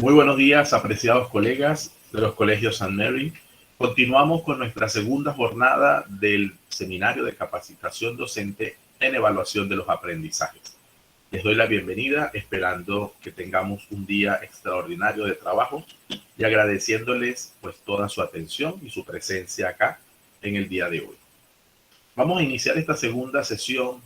Muy buenos días, apreciados colegas de los colegios St. Mary. Continuamos con nuestra segunda jornada del seminario de capacitación docente en evaluación de los aprendizajes. Les doy la bienvenida, esperando que tengamos un día extraordinario de trabajo y agradeciéndoles pues toda su atención y su presencia acá en el día de hoy. Vamos a iniciar esta segunda sesión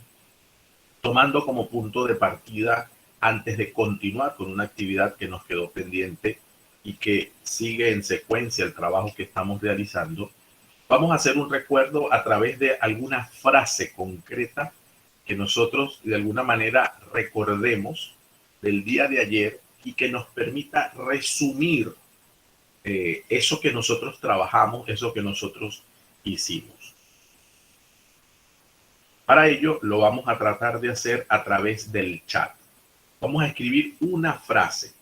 tomando como punto de partida, antes de continuar con una actividad que nos quedó pendiente y que sigue en secuencia el trabajo que estamos realizando, vamos a hacer un recuerdo a través de alguna frase concreta que nosotros de alguna manera recordemos del día de ayer y que nos permita resumir eso que nosotros trabajamos, eso que nosotros hicimos. Para ello lo vamos a tratar de hacer a través del chat. Vamos a escribir una frase,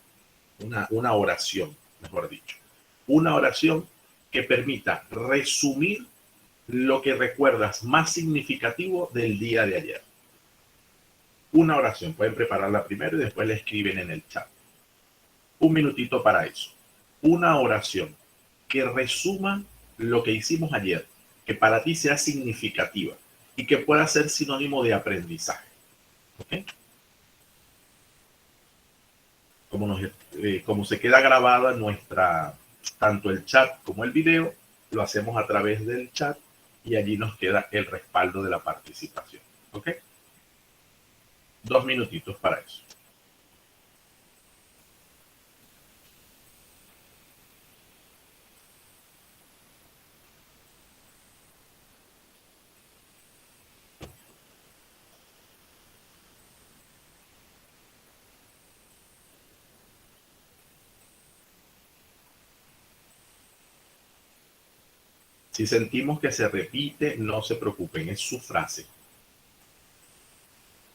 una oración, mejor dicho. Una oración que permita resumir lo que recuerdas más significativo del día de ayer. Una oración, pueden prepararla primero y después la escriben en el chat. Un minutito para eso. Una oración que resuma lo que hicimos ayer, que para ti sea significativa y que pueda ser sinónimo de aprendizaje. ¿Okay? Como se queda grabada tanto el chat como el video, lo hacemos a través del chat y allí nos queda el respaldo de la participación. ¿Ok? 2 minutitos para eso. Si sentimos que se repite, no se preocupen, es su frase.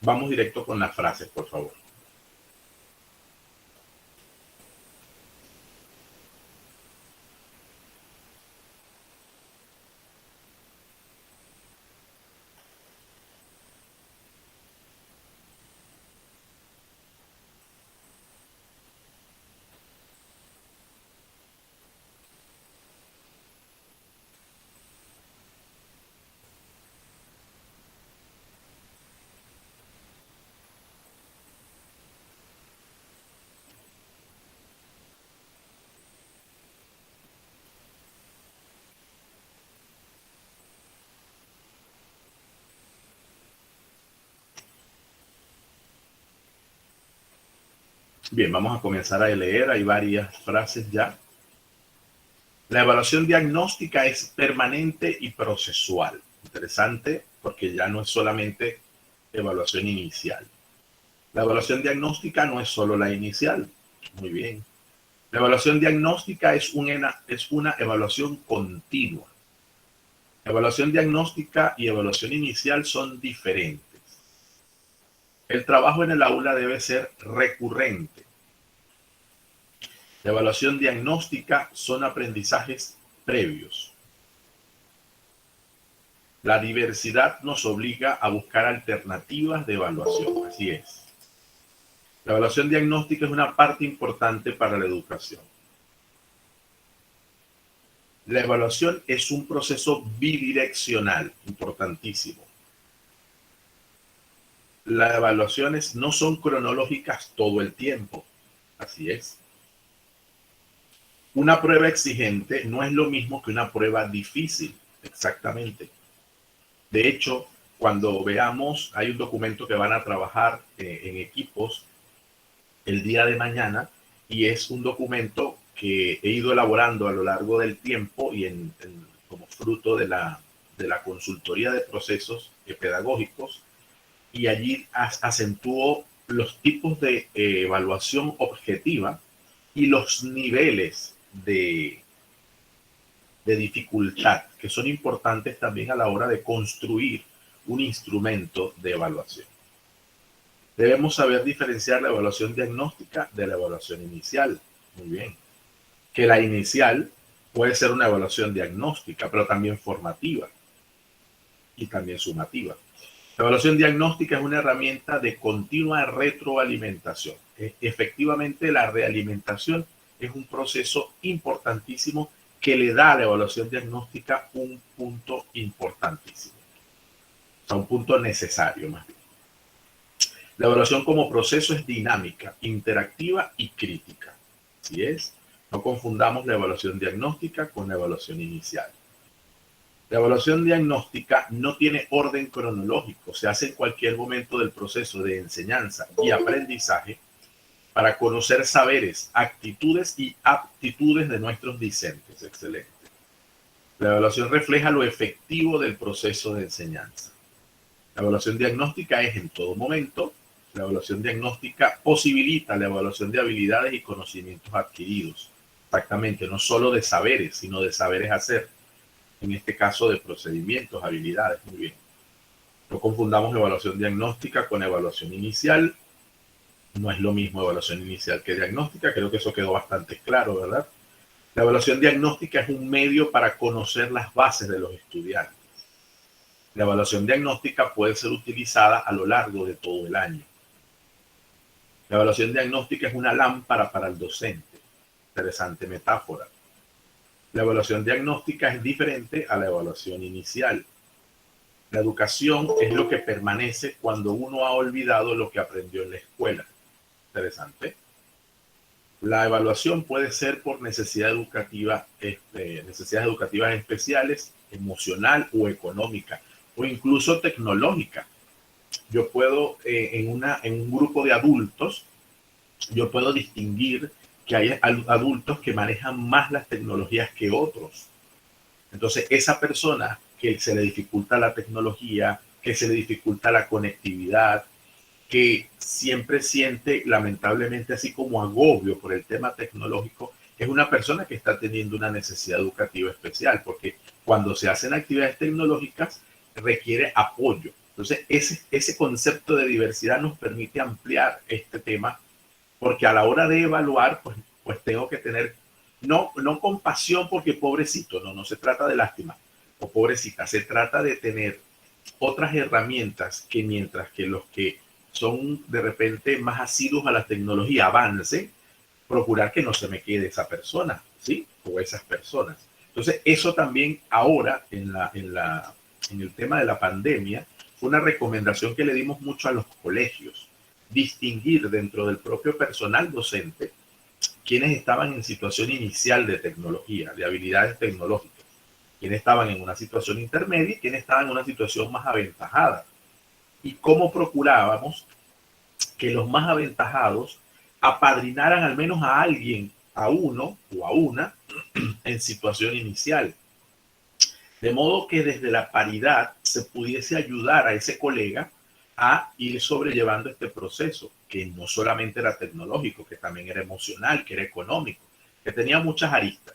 Vamos directo con las frases, por favor. Bien, vamos a comenzar a leer. Hay varias frases ya. La evaluación diagnóstica es permanente y procesual. Interesante, porque ya no es solamente evaluación inicial. La evaluación diagnóstica no es solo la inicial. Muy bien. La evaluación diagnóstica es una evaluación continua. Evaluación diagnóstica y evaluación inicial son diferentes. El trabajo en el aula debe ser recurrente. La evaluación diagnóstica son aprendizajes previos. La diversidad nos obliga a buscar alternativas de evaluación. Así es. La evaluación diagnóstica es una parte importante para la educación. La evaluación es un proceso bidireccional, importantísimo. Las evaluaciones no son cronológicas todo el tiempo. Así es. Una prueba exigente no es lo mismo que una prueba difícil. Exactamente. De hecho, cuando veamos, hay un documento que van a trabajar en equipos el día de mañana y es un documento que he ido elaborando a lo largo del tiempo y como fruto de la consultoría de procesos pedagógicos, y allí acentúo los tipos de evaluación objetiva y los niveles de dificultad que son importantes también a la hora de construir un instrumento de evaluación. Debemos saber diferenciar la evaluación diagnóstica de la evaluación inicial. Muy bien. Que la inicial puede ser una evaluación diagnóstica, pero también formativa y también sumativa. La evaluación diagnóstica es una herramienta de continua retroalimentación. Efectivamente, la realimentación es un proceso importantísimo que le da a la evaluación diagnóstica un punto importantísimo. O sea, un punto necesario más bien. La evaluación como proceso es dinámica, interactiva y crítica. Así es, no confundamos la evaluación diagnóstica con la evaluación inicial. La evaluación diagnóstica no tiene orden cronológico, se hace en cualquier momento del proceso de enseñanza y aprendizaje para conocer saberes, actitudes y aptitudes de nuestros discentes. Excelente. La evaluación refleja lo efectivo del proceso de enseñanza. La evaluación diagnóstica es en todo momento. La evaluación diagnóstica posibilita la evaluación de habilidades y conocimientos adquiridos. Exactamente, no solo de saberes, sino de saberes hacer. En este caso de procedimientos, habilidades. Muy bien. No confundamos evaluación diagnóstica con evaluación inicial. No es lo mismo evaluación inicial que diagnóstica. Creo que eso quedó bastante claro, ¿verdad? La evaluación diagnóstica es un medio para conocer las bases de los estudiantes. La evaluación diagnóstica puede ser utilizada a lo largo de todo el año. La evaluación diagnóstica es una lámpara para el docente. Interesante metáfora. La evaluación diagnóstica es diferente a la evaluación inicial. La educación es lo que permanece cuando uno ha olvidado lo que aprendió en la escuela. Interesante. La evaluación puede ser por necesidades educativas especiales, emocional o económica, o incluso tecnológica. Yo puedo, en un grupo de adultos, yo puedo distinguir que hay adultos que manejan más las tecnologías que otros. Entonces, esa persona que se le dificulta la tecnología, que se le dificulta la conectividad, que siempre siente lamentablemente así como agobio por el tema tecnológico, es una persona que está teniendo una necesidad educativa especial, porque cuando se hacen actividades tecnológicas requiere apoyo. Entonces, ese concepto de diversidad nos permite ampliar este tema, porque a la hora de evaluar, pues tengo que tener, no compasión porque pobrecito, no se trata de lástima o pobrecita, se trata de tener otras herramientas que mientras que los que son de repente más asiduos a la tecnología avance, procurar que no se me quede esa persona, ¿sí? O esas personas. Entonces, eso también ahora en el tema de la pandemia fue una recomendación que le dimos mucho a los colegios, distinguir dentro del propio personal docente quienes estaban en situación inicial de tecnología, de habilidades tecnológicas, quienes estaban en una situación intermedia y quienes estaban en una situación más aventajada. Y cómo procurábamos que los más aventajados apadrinaran al menos a alguien, a uno o a una, en situación inicial. De modo que desde la paridad se pudiese ayudar a ese colega a ir sobrellevando este proceso, que no solamente era tecnológico, que también era emocional, que era económico, que tenía muchas aristas.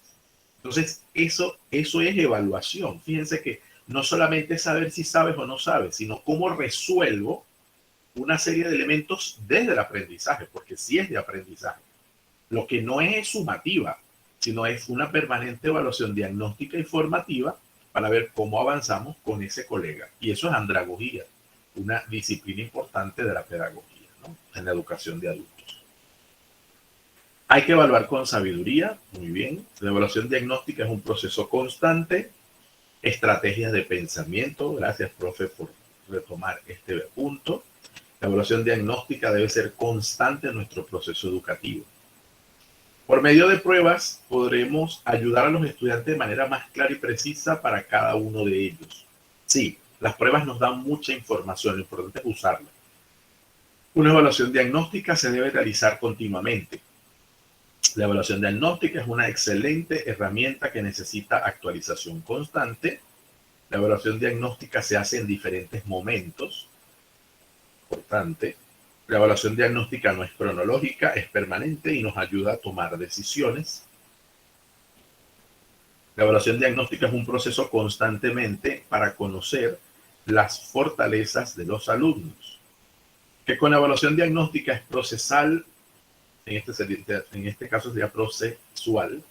Entonces, eso es evaluación. Fíjense que no solamente es saber si sabes o no sabes, sino cómo resuelvo una serie de elementos desde el aprendizaje, porque sí es de aprendizaje. Lo que no es sumativa, sino es una permanente evaluación diagnóstica y formativa para ver cómo avanzamos con ese colega. Y eso es andragogía, una disciplina importante de la pedagogía, ¿no? En la educación de adultos. Hay que evaluar con sabiduría, muy bien. La evaluación diagnóstica es un proceso constante. Estrategias de pensamiento, gracias, profe, por retomar este punto. La evaluación diagnóstica debe ser constante en nuestro proceso educativo. Por medio de pruebas podremos ayudar a los estudiantes de manera más clara y precisa para cada uno de ellos. Sí, las pruebas nos dan mucha información, lo importante es usarla. Una evaluación diagnóstica se debe realizar continuamente. La evaluación diagnóstica es una excelente herramienta que necesita actualización constante. La evaluación diagnóstica se hace en diferentes momentos. Importante. La evaluación diagnóstica no es cronológica, es permanente y nos ayuda a tomar decisiones. La evaluación diagnóstica es un proceso constantemente para conocer las fortalezas de los alumnos. Que con la evaluación diagnóstica es procesal, en este caso sería procesual,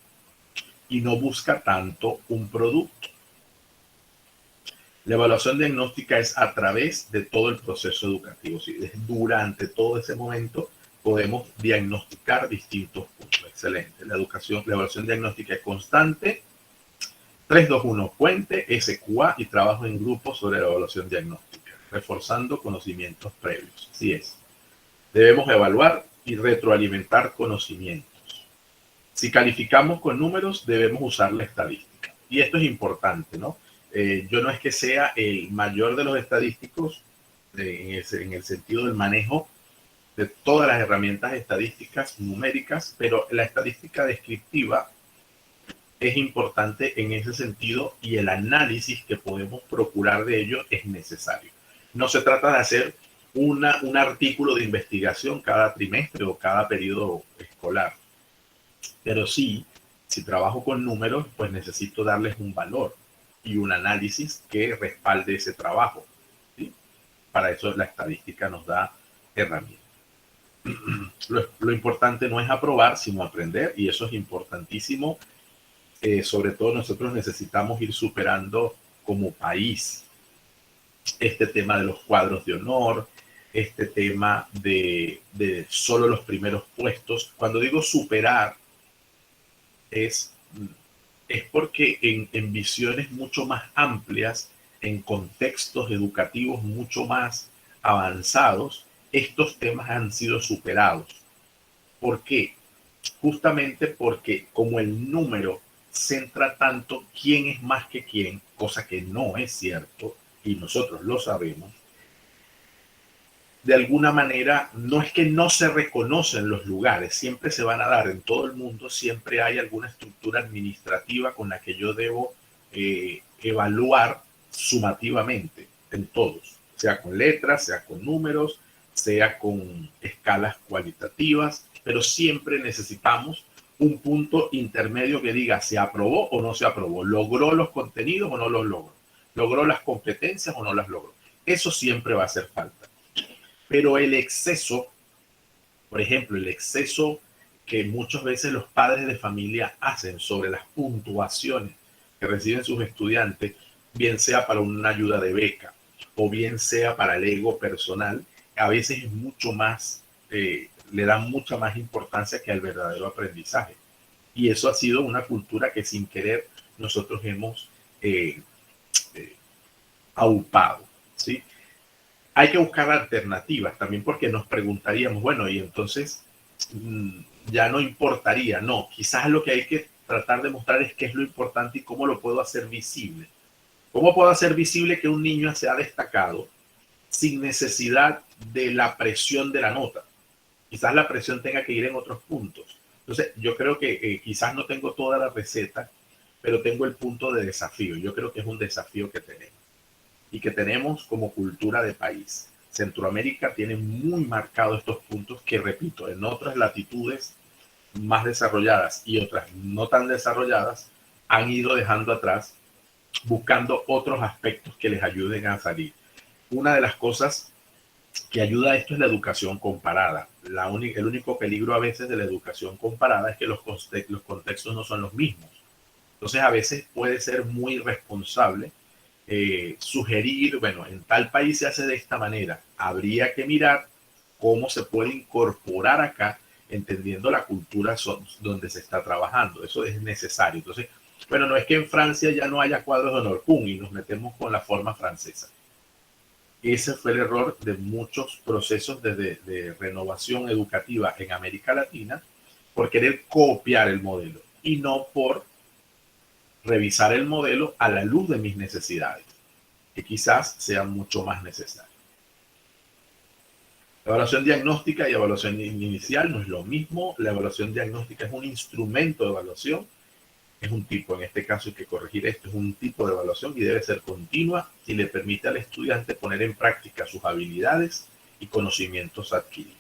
y no busca tanto un producto. La evaluación diagnóstica es a través de todo el proceso educativo. ¿Sí? Durante todo ese momento podemos diagnosticar distintos puntos. Excelente. La evaluación diagnóstica es constante. 321 Puente, SQA y trabajo en grupo sobre la evaluación diagnóstica, reforzando conocimientos previos. Así es. Debemos evaluar y retroalimentar conocimientos. Si calificamos con números, debemos usar la estadística. Y esto es importante, ¿no? Yo no es que sea el mayor de los estadísticos en el sentido del manejo de todas las herramientas estadísticas numéricas, pero la estadística descriptiva es importante en ese sentido y el análisis que podemos procurar de ello es necesario. No se trata de hacer un artículo de investigación cada trimestre o cada periodo escolar, pero sí, si trabajo con números, pues necesito darles un valor y un análisis que respalde ese trabajo. ¿Sí? Para eso la estadística nos da herramientas. Lo importante no es aprobar, sino aprender, y eso es importantísimo. Sobre todo nosotros necesitamos ir superando como país este tema de los cuadros de honor, este tema de solo los primeros puestos. Cuando digo superar, es porque en visiones mucho más amplias, en contextos educativos mucho más avanzados, estos temas han sido superados. ¿Por qué? Justamente porque como el número centra tanto quién es más que quién, cosa que no es cierto, y nosotros lo sabemos, de alguna manera no es que no se reconocen los lugares, siempre se van a dar en todo el mundo, siempre hay alguna estructura administrativa con la que yo debo evaluar sumativamente en todos, sea con letras, sea con números, sea con escalas cualitativas, pero siempre necesitamos un punto intermedio que diga se aprobó o no se aprobó, logró los contenidos o no los logró, logró las competencias o no las logró. Eso siempre va a hacer falta. Pero el exceso, por ejemplo, el exceso que muchas veces los padres de familia hacen sobre las puntuaciones que reciben sus estudiantes, bien sea para una ayuda de beca o bien sea para el ego personal, a veces es mucho más, le dan mucha más importancia que al verdadero aprendizaje. Y eso ha sido una cultura que sin querer nosotros hemos aupado, ¿sí? Hay que buscar alternativas también porque nos preguntaríamos, bueno, y entonces ya no importaría. No, quizás lo que hay que tratar de mostrar es qué es lo importante y cómo lo puedo hacer visible. ¿Cómo puedo hacer visible que un niño se ha destacado sin necesidad de la presión de la nota? Quizás la presión tenga que ir en otros puntos. Entonces, yo creo que quizás no tengo toda la receta, pero tengo el punto de desafío. Yo creo que es un desafío que tenemos y que tenemos como cultura de país. Centroamérica tiene muy marcados estos puntos que, repito, en otras latitudes más desarrolladas y otras no tan desarrolladas han ido dejando atrás, buscando otros aspectos que les ayuden a salir. Una de las cosas que ayuda a esto es la educación comparada. El único peligro a veces de la educación comparada es que los contextos no son los mismos. Entonces a veces puede ser muy irresponsable sugerir, bueno, en tal país se hace de esta manera. Habría que mirar cómo se puede incorporar acá, entendiendo la cultura donde se está trabajando. Eso es necesario. Entonces, bueno, no es que en Francia ya no haya cuadros de honor, ¡pum!, y nos metemos con la forma francesa. Ese fue el error de muchos procesos de renovación educativa en América Latina, por querer copiar el modelo y no por revisar el modelo a la luz de mis necesidades, que quizás sean mucho más necesarias. Evaluación diagnóstica y evaluación inicial no es lo mismo. La evaluación diagnóstica es un instrumento de evaluación, es un tipo, en este caso hay que corregir esto, es un tipo de evaluación y debe ser continua y le permite al estudiante poner en práctica sus habilidades y conocimientos adquiridos.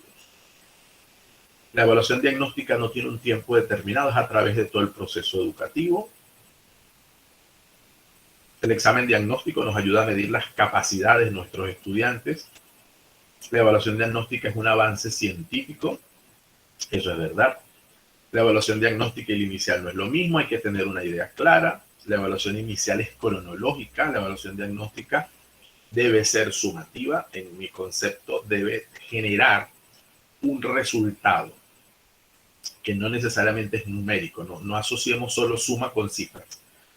La evaluación diagnóstica no tiene un tiempo determinado, es a través de todo el proceso educativo. El examen diagnóstico nos ayuda a medir las capacidades de nuestros estudiantes. La evaluación diagnóstica es un avance científico, eso es verdad. La evaluación diagnóstica y la inicial no es lo mismo, hay que tener una idea clara. La evaluación inicial es cronológica. La evaluación diagnóstica debe ser sumativa. En mi concepto, debe generar un resultado que no necesariamente es numérico. No asociemos solo suma con cifras,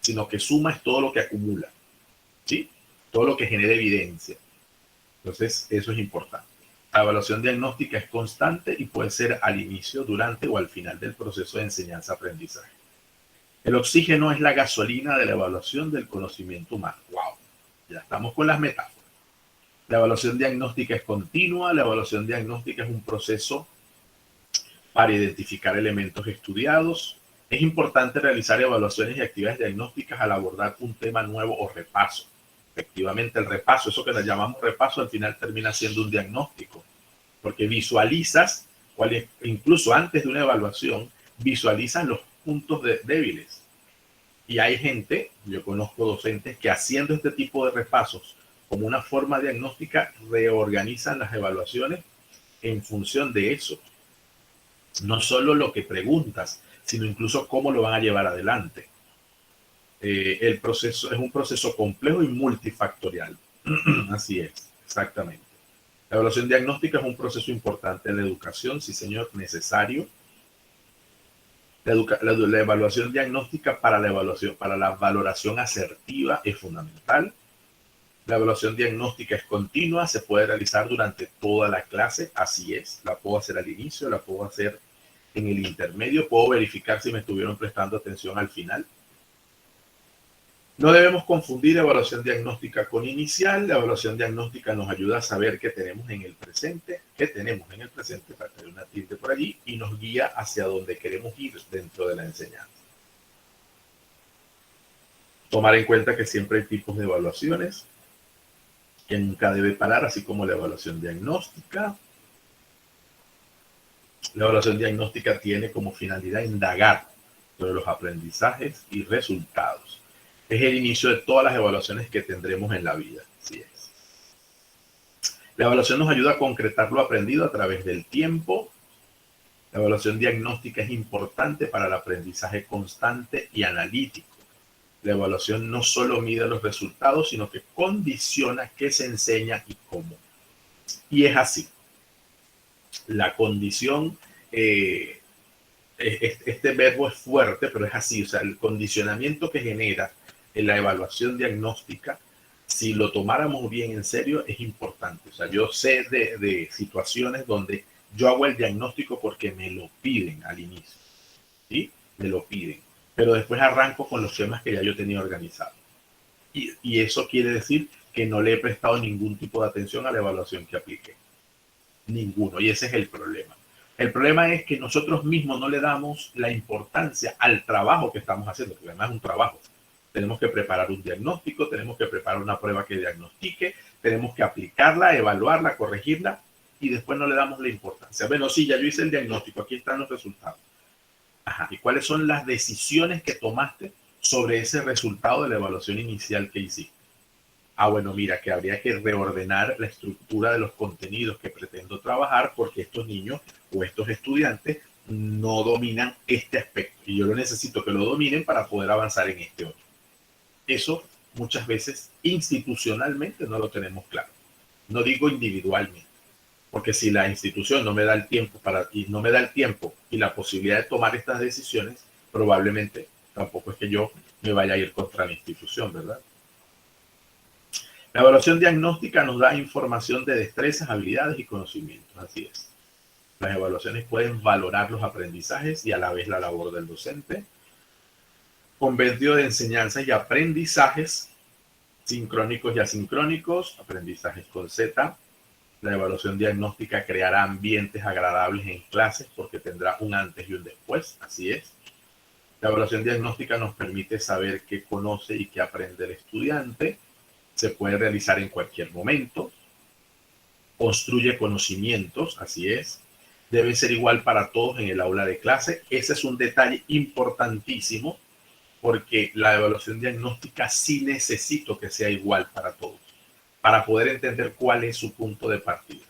sino que suma es todo lo que acumula, ¿sí? Todo lo que genera evidencia. Entonces, eso es importante. La evaluación diagnóstica es constante y puede ser al inicio, durante o al final del proceso de enseñanza-aprendizaje. El oxígeno es la gasolina de la evaluación del conocimiento humano. ¡Wow! Ya estamos con las metáforas. La evaluación diagnóstica es continua. La evaluación diagnóstica es un proceso para identificar elementos estudiados. Es importante realizar evaluaciones y actividades diagnósticas al abordar un tema nuevo o repaso. Efectivamente, el repaso, eso que le llamamos repaso, al final termina siendo un diagnóstico, porque visualizas, incluso antes de una evaluación, visualizas los puntos débiles. Y hay gente, yo conozco docentes, que haciendo este tipo de repasos como una forma diagnóstica, reorganizan las evaluaciones en función de eso. No solo lo que preguntas, sino incluso cómo lo van a llevar adelante. El proceso es un proceso complejo y multifactorial. Así es, exactamente. La evaluación diagnóstica es un proceso importante en la educación, sí señor, necesario. La evaluación diagnóstica para la valoración asertiva es fundamental. La evaluación diagnóstica es continua, se puede realizar durante toda la clase, así es. La puedo hacer al inicio, la puedo hacer en el intermedio, puedo verificar si me estuvieron prestando atención al final. No debemos confundir evaluación diagnóstica con inicial. La evaluación diagnóstica nos ayuda a saber qué tenemos en el presente, para tener una tilde por allí, y nos guía hacia dónde queremos ir dentro de la enseñanza. Tomar en cuenta que siempre hay tipos de evaluaciones, que nunca debe parar, así como la evaluación diagnóstica. La evaluación diagnóstica tiene como finalidad indagar sobre los aprendizajes y resultados. Es el inicio de todas las evaluaciones que tendremos en la vida. Así es. La evaluación nos ayuda a concretar lo aprendido a través del tiempo. La evaluación diagnóstica es importante para el aprendizaje constante y analítico. La evaluación no solo mide los resultados, sino que condiciona qué se enseña y cómo. Y es así. La condición, este verbo es fuerte, pero es así. O sea, el condicionamiento que genera en la evaluación diagnóstica, si lo tomáramos bien en serio, es importante. O sea, yo sé de situaciones donde yo hago el diagnóstico porque me lo piden al inicio, ¿sí? Me lo piden, pero después arranco con los temas que ya yo tenía organizados. Y eso quiere decir que no le he prestado ningún tipo de atención a la evaluación que apliqué. Ninguno, y ese es el problema. El problema es que nosotros mismos no le damos la importancia al trabajo que estamos haciendo, porque además es un trabajo. Tenemos que preparar un diagnóstico, tenemos que preparar una prueba que diagnostique, tenemos que aplicarla, evaluarla, corregirla, y después no le damos la importancia. Bueno, sí, ya yo hice el diagnóstico, aquí están los resultados. Ajá, ¿y cuáles son las decisiones que tomaste sobre ese resultado de la evaluación inicial que hiciste? Bueno, mira, que habría que reordenar la estructura de los contenidos que pretendo trabajar porque estos niños o estos estudiantes no dominan este aspecto y yo lo necesito que lo dominen para poder avanzar en este otro. Eso muchas veces institucionalmente no lo tenemos claro. No digo individualmente, porque si la institución no me da el tiempo y la posibilidad de tomar estas decisiones, probablemente tampoco es que yo me vaya a ir contra la institución, ¿verdad? La evaluación diagnóstica nos da información de destrezas, habilidades y conocimientos. Así es. Las evaluaciones pueden valorar los aprendizajes y a la vez la labor del docente. Compendio de enseñanzas y aprendizajes sincrónicos y asincrónicos, aprendizajes con Z. La evaluación diagnóstica creará ambientes agradables en clases porque tendrá un antes y un después. Así es. La evaluación diagnóstica nos permite saber qué conoce y qué aprende el estudiante. Se puede realizar en cualquier momento. Construye conocimientos, así es. Debe ser igual para todos en el aula de clase. Ese es un detalle importantísimo porque la evaluación diagnóstica sí necesito que sea igual para todos, para poder entender cuál es su punto de partida.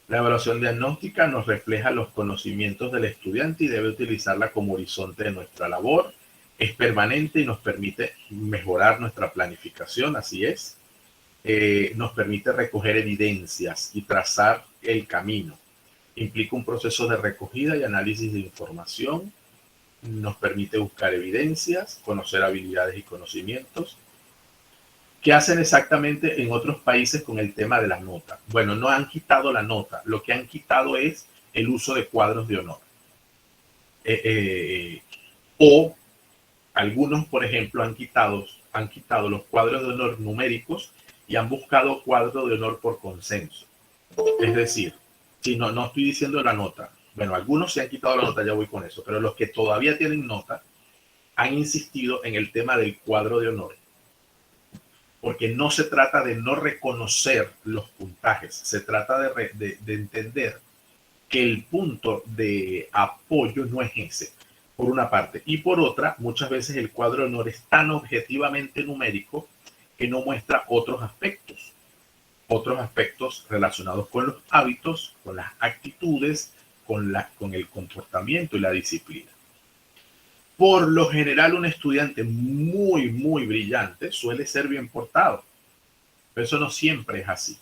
La evaluación diagnóstica nos refleja los conocimientos del estudiante y debe utilizarla como horizonte de nuestra labor. Es permanente y nos permite mejorar nuestra planificación, así es. Nos permite recoger evidencias y trazar el camino. Implica un proceso de recogida y análisis de información. Nos permite buscar evidencias, conocer habilidades y conocimientos. ¿Qué hacen exactamente en otros países con el tema de la nota? Bueno, no han quitado la nota, lo que han quitado es el uso de cuadros de honor. O algunos, por ejemplo, han quitado los cuadros de honor numéricos y han buscado cuadro de honor por consenso. Es decir, si no estoy diciendo la nota, bueno, algunos se han quitado la nota, ya voy con eso, pero los que todavía tienen nota han insistido en el tema del cuadro de honor, porque no se trata de no reconocer los puntajes, se trata de entender que el punto de apoyo no es ese, por una parte. Y por otra, muchas veces el cuadro de honor es tan objetivamente numérico que no muestra otros aspectos relacionados con los hábitos, con las actitudes, con el comportamiento y la disciplina. Por lo general, un estudiante muy brillante suele ser bien portado, pero eso no siempre es así.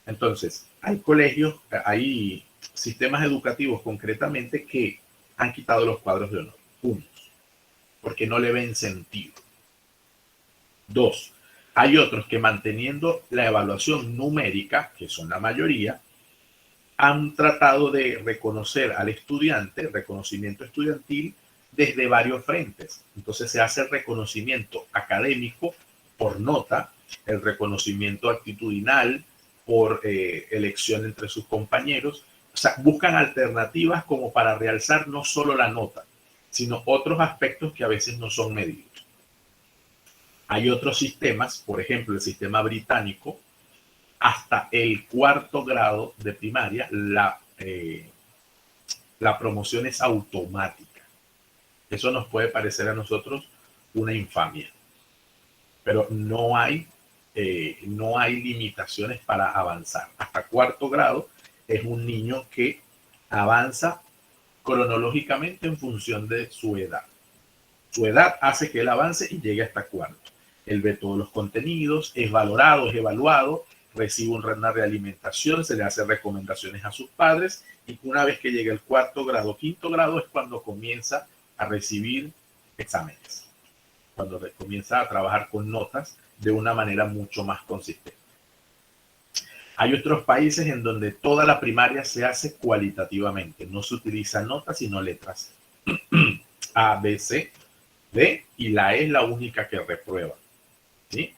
Entonces, hay colegios, hay sistemas educativos concretamente que han quitado los cuadros de honor, unos, porque no le ven sentido. Dos, hay otros que manteniendo la evaluación numérica, que son la mayoría, han tratado de reconocer al estudiante, reconocimiento estudiantil, desde varios frentes. Entonces se hace el reconocimiento académico por nota, el reconocimiento actitudinal por elección entre sus compañeros. O sea, buscan alternativas como para realzar no solo la nota, sino otros aspectos que a veces no son medidos. Hay otros sistemas, por ejemplo, el sistema británico, hasta el cuarto grado de primaria, la promoción es automática. Eso nos puede parecer a nosotros una infamia, pero no hay limitaciones para avanzar. Hasta cuarto grado es un niño que avanza cronológicamente en función de su edad. Su edad hace que él avance y llegue hasta cuarto. Él ve todos los contenidos, es valorado, es evaluado, recibe una realimentación, se le hace recomendaciones a sus padres y una vez que llega el cuarto grado, quinto grado es cuando comienza a recibir exámenes, cuando comienza a trabajar con notas de una manera mucho más consistente. Hay otros países en donde toda la primaria se hace cualitativamente, no se utiliza notas sino letras A, B, C, D y la E es la única que reprueba. ¿Sí?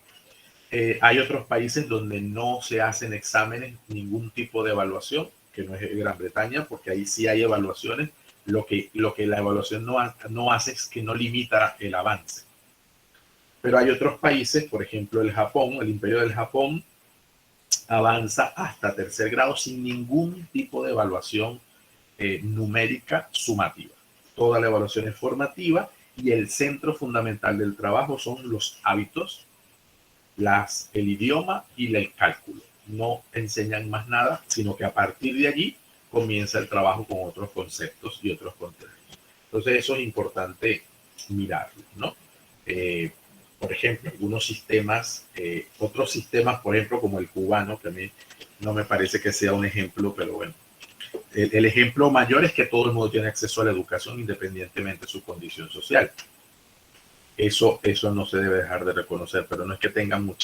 Hay otros países donde no se hacen exámenes, ningún tipo de evaluación, que no es Gran Bretaña, porque ahí sí hay evaluaciones. Lo que la evaluación no hace es que no limita el avance. Pero hay otros países, por ejemplo el Japón, el Imperio del Japón, avanza hasta tercer grado sin ningún tipo de evaluación numérica sumativa. Toda la evaluación es formativa y el centro fundamental del trabajo son los hábitos, el idioma y el cálculo. No enseñan más nada, sino que a partir de allí comienza el trabajo con otros conceptos y otros contenidos. Entonces eso es importante mirarlo, ¿no? Por ejemplo, algunos sistemas, otros sistemas, por ejemplo, como el cubano, que a mí no me parece que sea un ejemplo, pero bueno. El ejemplo mayor es que todo el mundo tiene acceso a la educación independientemente de su condición social. Eso no se debe dejar de reconocer, pero no es que tengan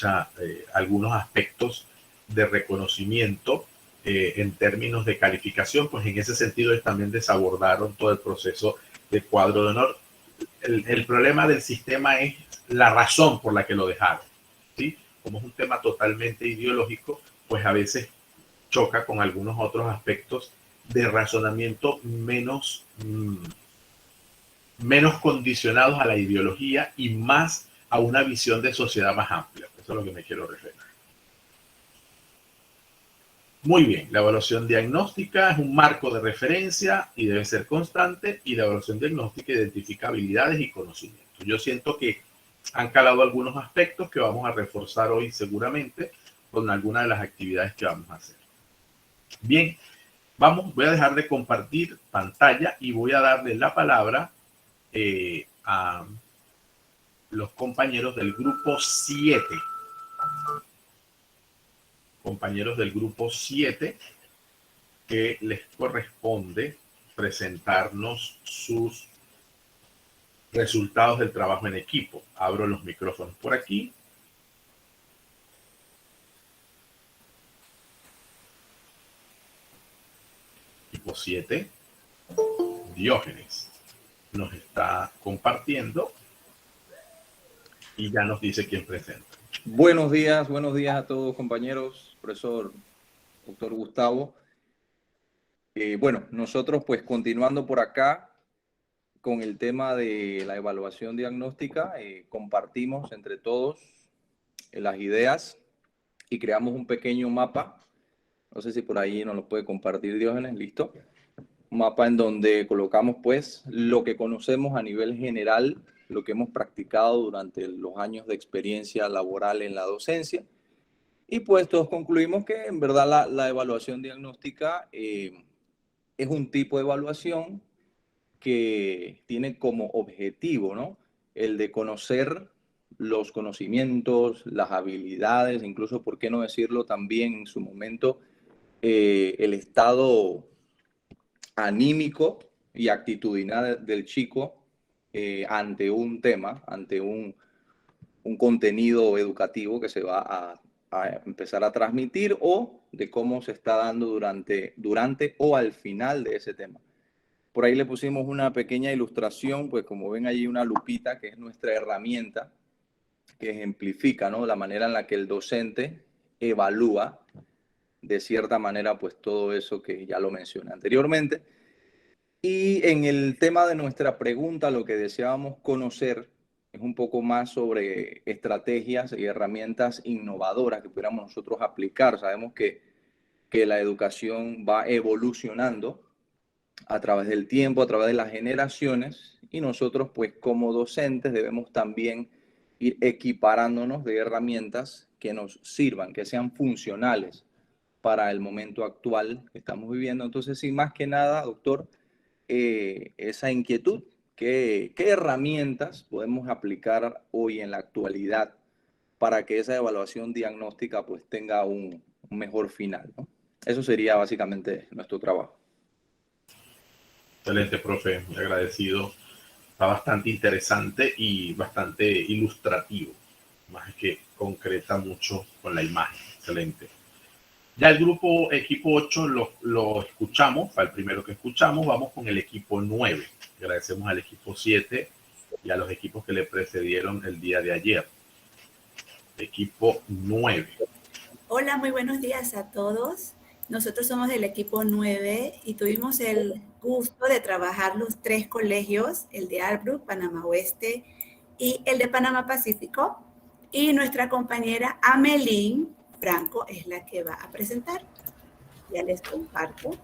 algunos aspectos de reconocimiento en términos de calificación, pues en ese sentido ellos también desabordaron todo el proceso de cuadro de honor. El problema del sistema es la razón por la que lo dejaron, ¿sí? Como es un tema totalmente ideológico, pues a veces choca con algunos otros aspectos de razonamiento menos condicionados a la ideología y más a una visión de sociedad más amplia. Eso es lo que me quiero referir. Muy bien, la evaluación diagnóstica es un marco de referencia y debe ser constante, y la evaluación diagnóstica identifica habilidades y conocimientos. Yo siento que han calado algunos aspectos que vamos a reforzar hoy seguramente con algunas de las actividades que vamos a hacer. Bien, voy a dejar de compartir pantalla y voy a darle la palabra a los compañeros del grupo 7. Compañeros del grupo 7, que les corresponde presentarnos sus resultados del trabajo en equipo. Abro los micrófonos por aquí. Equipo 7, Diógenes, nos está compartiendo y ya nos dice quién presenta. Buenos días a todos, compañeros, profesor doctor Gustavo. Bueno, nosotros pues continuando por acá con el tema de la evaluación diagnóstica, compartimos entre todos las ideas y creamos un pequeño mapa. No sé si por ahí nos lo puede compartir Diógenes, listo. Un mapa en donde colocamos pues lo que conocemos a nivel general, lo que hemos practicado durante los años de experiencia laboral en la docencia. Y pues todos concluimos que en verdad la evaluación diagnóstica es un tipo de evaluación que tiene como objetivo, ¿no?, el de conocer los conocimientos, las habilidades, incluso, ¿por qué no decirlo también en su momento, el estado anímico y actitudinal del chico ante un tema, ante un contenido educativo que se va a empezar a transmitir, o de cómo se está dando durante o al final de ese tema. Por ahí le pusimos una pequeña ilustración, pues como ven allí una lupita, que es nuestra herramienta que ejemplifica, ¿no?, la manera en la que el docente evalúa de cierta manera pues todo eso que ya lo mencioné anteriormente. Y en el tema de nuestra pregunta, lo que deseábamos conocer es un poco más sobre estrategias y herramientas innovadoras que pudiéramos nosotros aplicar. Sabemos que la educación va evolucionando a través del tiempo, a través de las generaciones, y nosotros pues como docentes debemos también ir equiparándonos de herramientas que nos sirvan, que sean funcionales para el momento actual que estamos viviendo. Entonces, sin más que nada, doctor, esa inquietud, ¿qué herramientas podemos aplicar hoy en la actualidad para que esa evaluación diagnóstica pues tenga un mejor final, ¿no? Eso sería básicamente nuestro trabajo. Excelente, profe, muy agradecido. Está bastante interesante y bastante ilustrativo, más que concreta mucho con la imagen. Excelente. Ya el equipo 8 lo escuchamos, fue el primero que escuchamos. Vamos con el equipo 9. Agradecemos al equipo 7 y a los equipos que le precedieron el día de ayer. Equipo 9. Hola, muy buenos días a todos. Nosotros somos del equipo 9 y tuvimos el gusto de trabajar los 3 colegios, el de Albrook, Panamá Oeste y el de Panamá Pacífico. Y nuestra compañera Amelín Franco es la que va a presentar. Ya les comparto.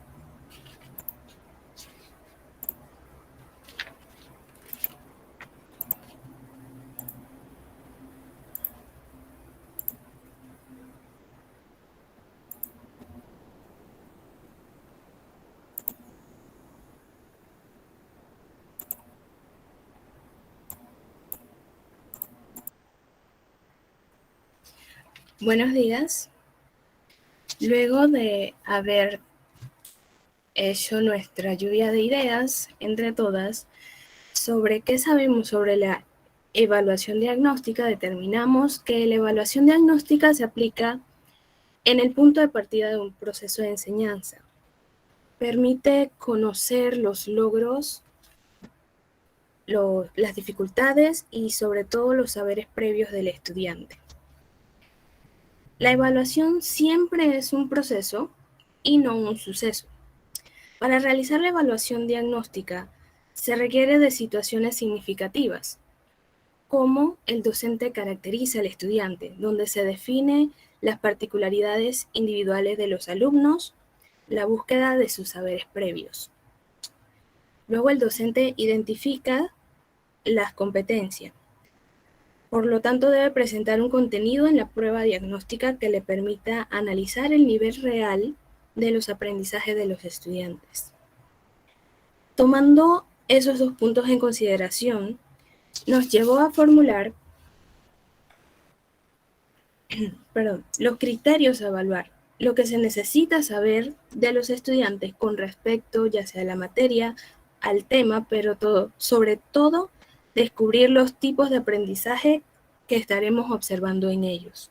Buenos días. Luego de haber hecho nuestra lluvia de ideas entre todas sobre qué sabemos sobre la evaluación diagnóstica, determinamos que la evaluación diagnóstica se aplica en el punto de partida de un proceso de enseñanza. Permite conocer los logros, las dificultades y sobre todo los saberes previos del estudiante. La evaluación siempre es un proceso y no un suceso. Para realizar la evaluación diagnóstica se requiere de situaciones significativas, como el docente caracteriza al estudiante, donde se define las particularidades individuales de los alumnos, la búsqueda de sus saberes previos. Luego el docente identifica las competencias. Por lo tanto, debe presentar un contenido en la prueba diagnóstica que le permita analizar el nivel real de los aprendizajes de los estudiantes. Tomando esos dos puntos en consideración, nos llevó a formular los criterios a evaluar, lo que se necesita saber de los estudiantes con respecto ya sea a la materia, al tema, pero sobre todo descubrir los tipos de aprendizaje que estaremos observando en ellos.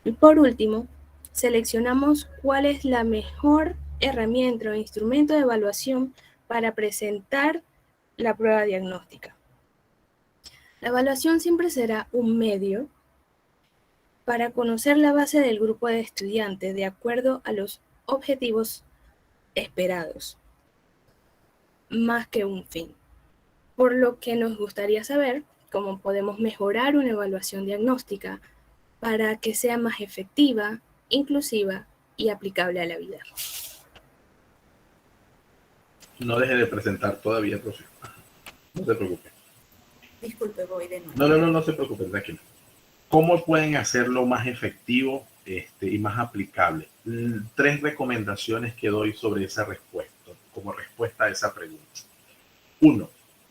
Y por último, seleccionamos cuál es la mejor herramienta o instrumento de evaluación para presentar la prueba diagnóstica. La evaluación siempre será un medio para conocer la base del grupo de estudiantes de acuerdo a los objetivos esperados, más que un fin. Por lo que nos gustaría saber cómo podemos mejorar una evaluación diagnóstica para que sea más efectiva, inclusiva y aplicable a la vida. No deje de presentar todavía, profe. No se preocupe. Disculpe, voy de nuevo. No se preocupe, tranquilo. ¿Cómo pueden hacerlo más efectivo y más aplicable? 3 recomendaciones que doy sobre esa respuesta, como respuesta a esa pregunta. 1,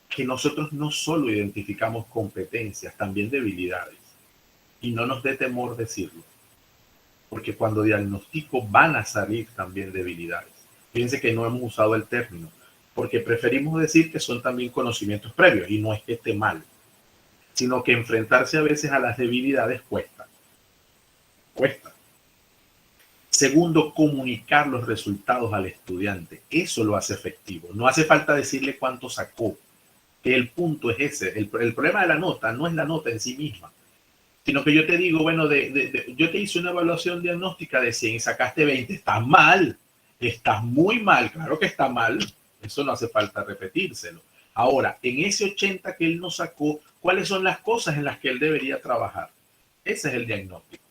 que nosotros no solo identificamos competencias, también debilidades. Y no nos dé temor decirlo. Porque cuando diagnostico van a salir también debilidades. Fíjense que no hemos usado el término, porque preferimos decir que son también conocimientos previos, y no es que esté mal, sino que enfrentarse a veces a las debilidades cuesta. Segundo, comunicar los resultados al estudiante. Eso lo hace efectivo. No hace falta decirle cuánto sacó, que el punto es ese. El problema de la nota no es la nota en sí misma, sino que yo te digo, bueno, yo te hice una evaluación diagnóstica de 100 y sacaste 20. Estás mal, estás muy mal. Claro que está mal. Eso no hace falta repetírselo. Ahora, en ese 80 que él nos sacó, ¿cuáles son las cosas en las que él debería trabajar? Ese es el diagnóstico.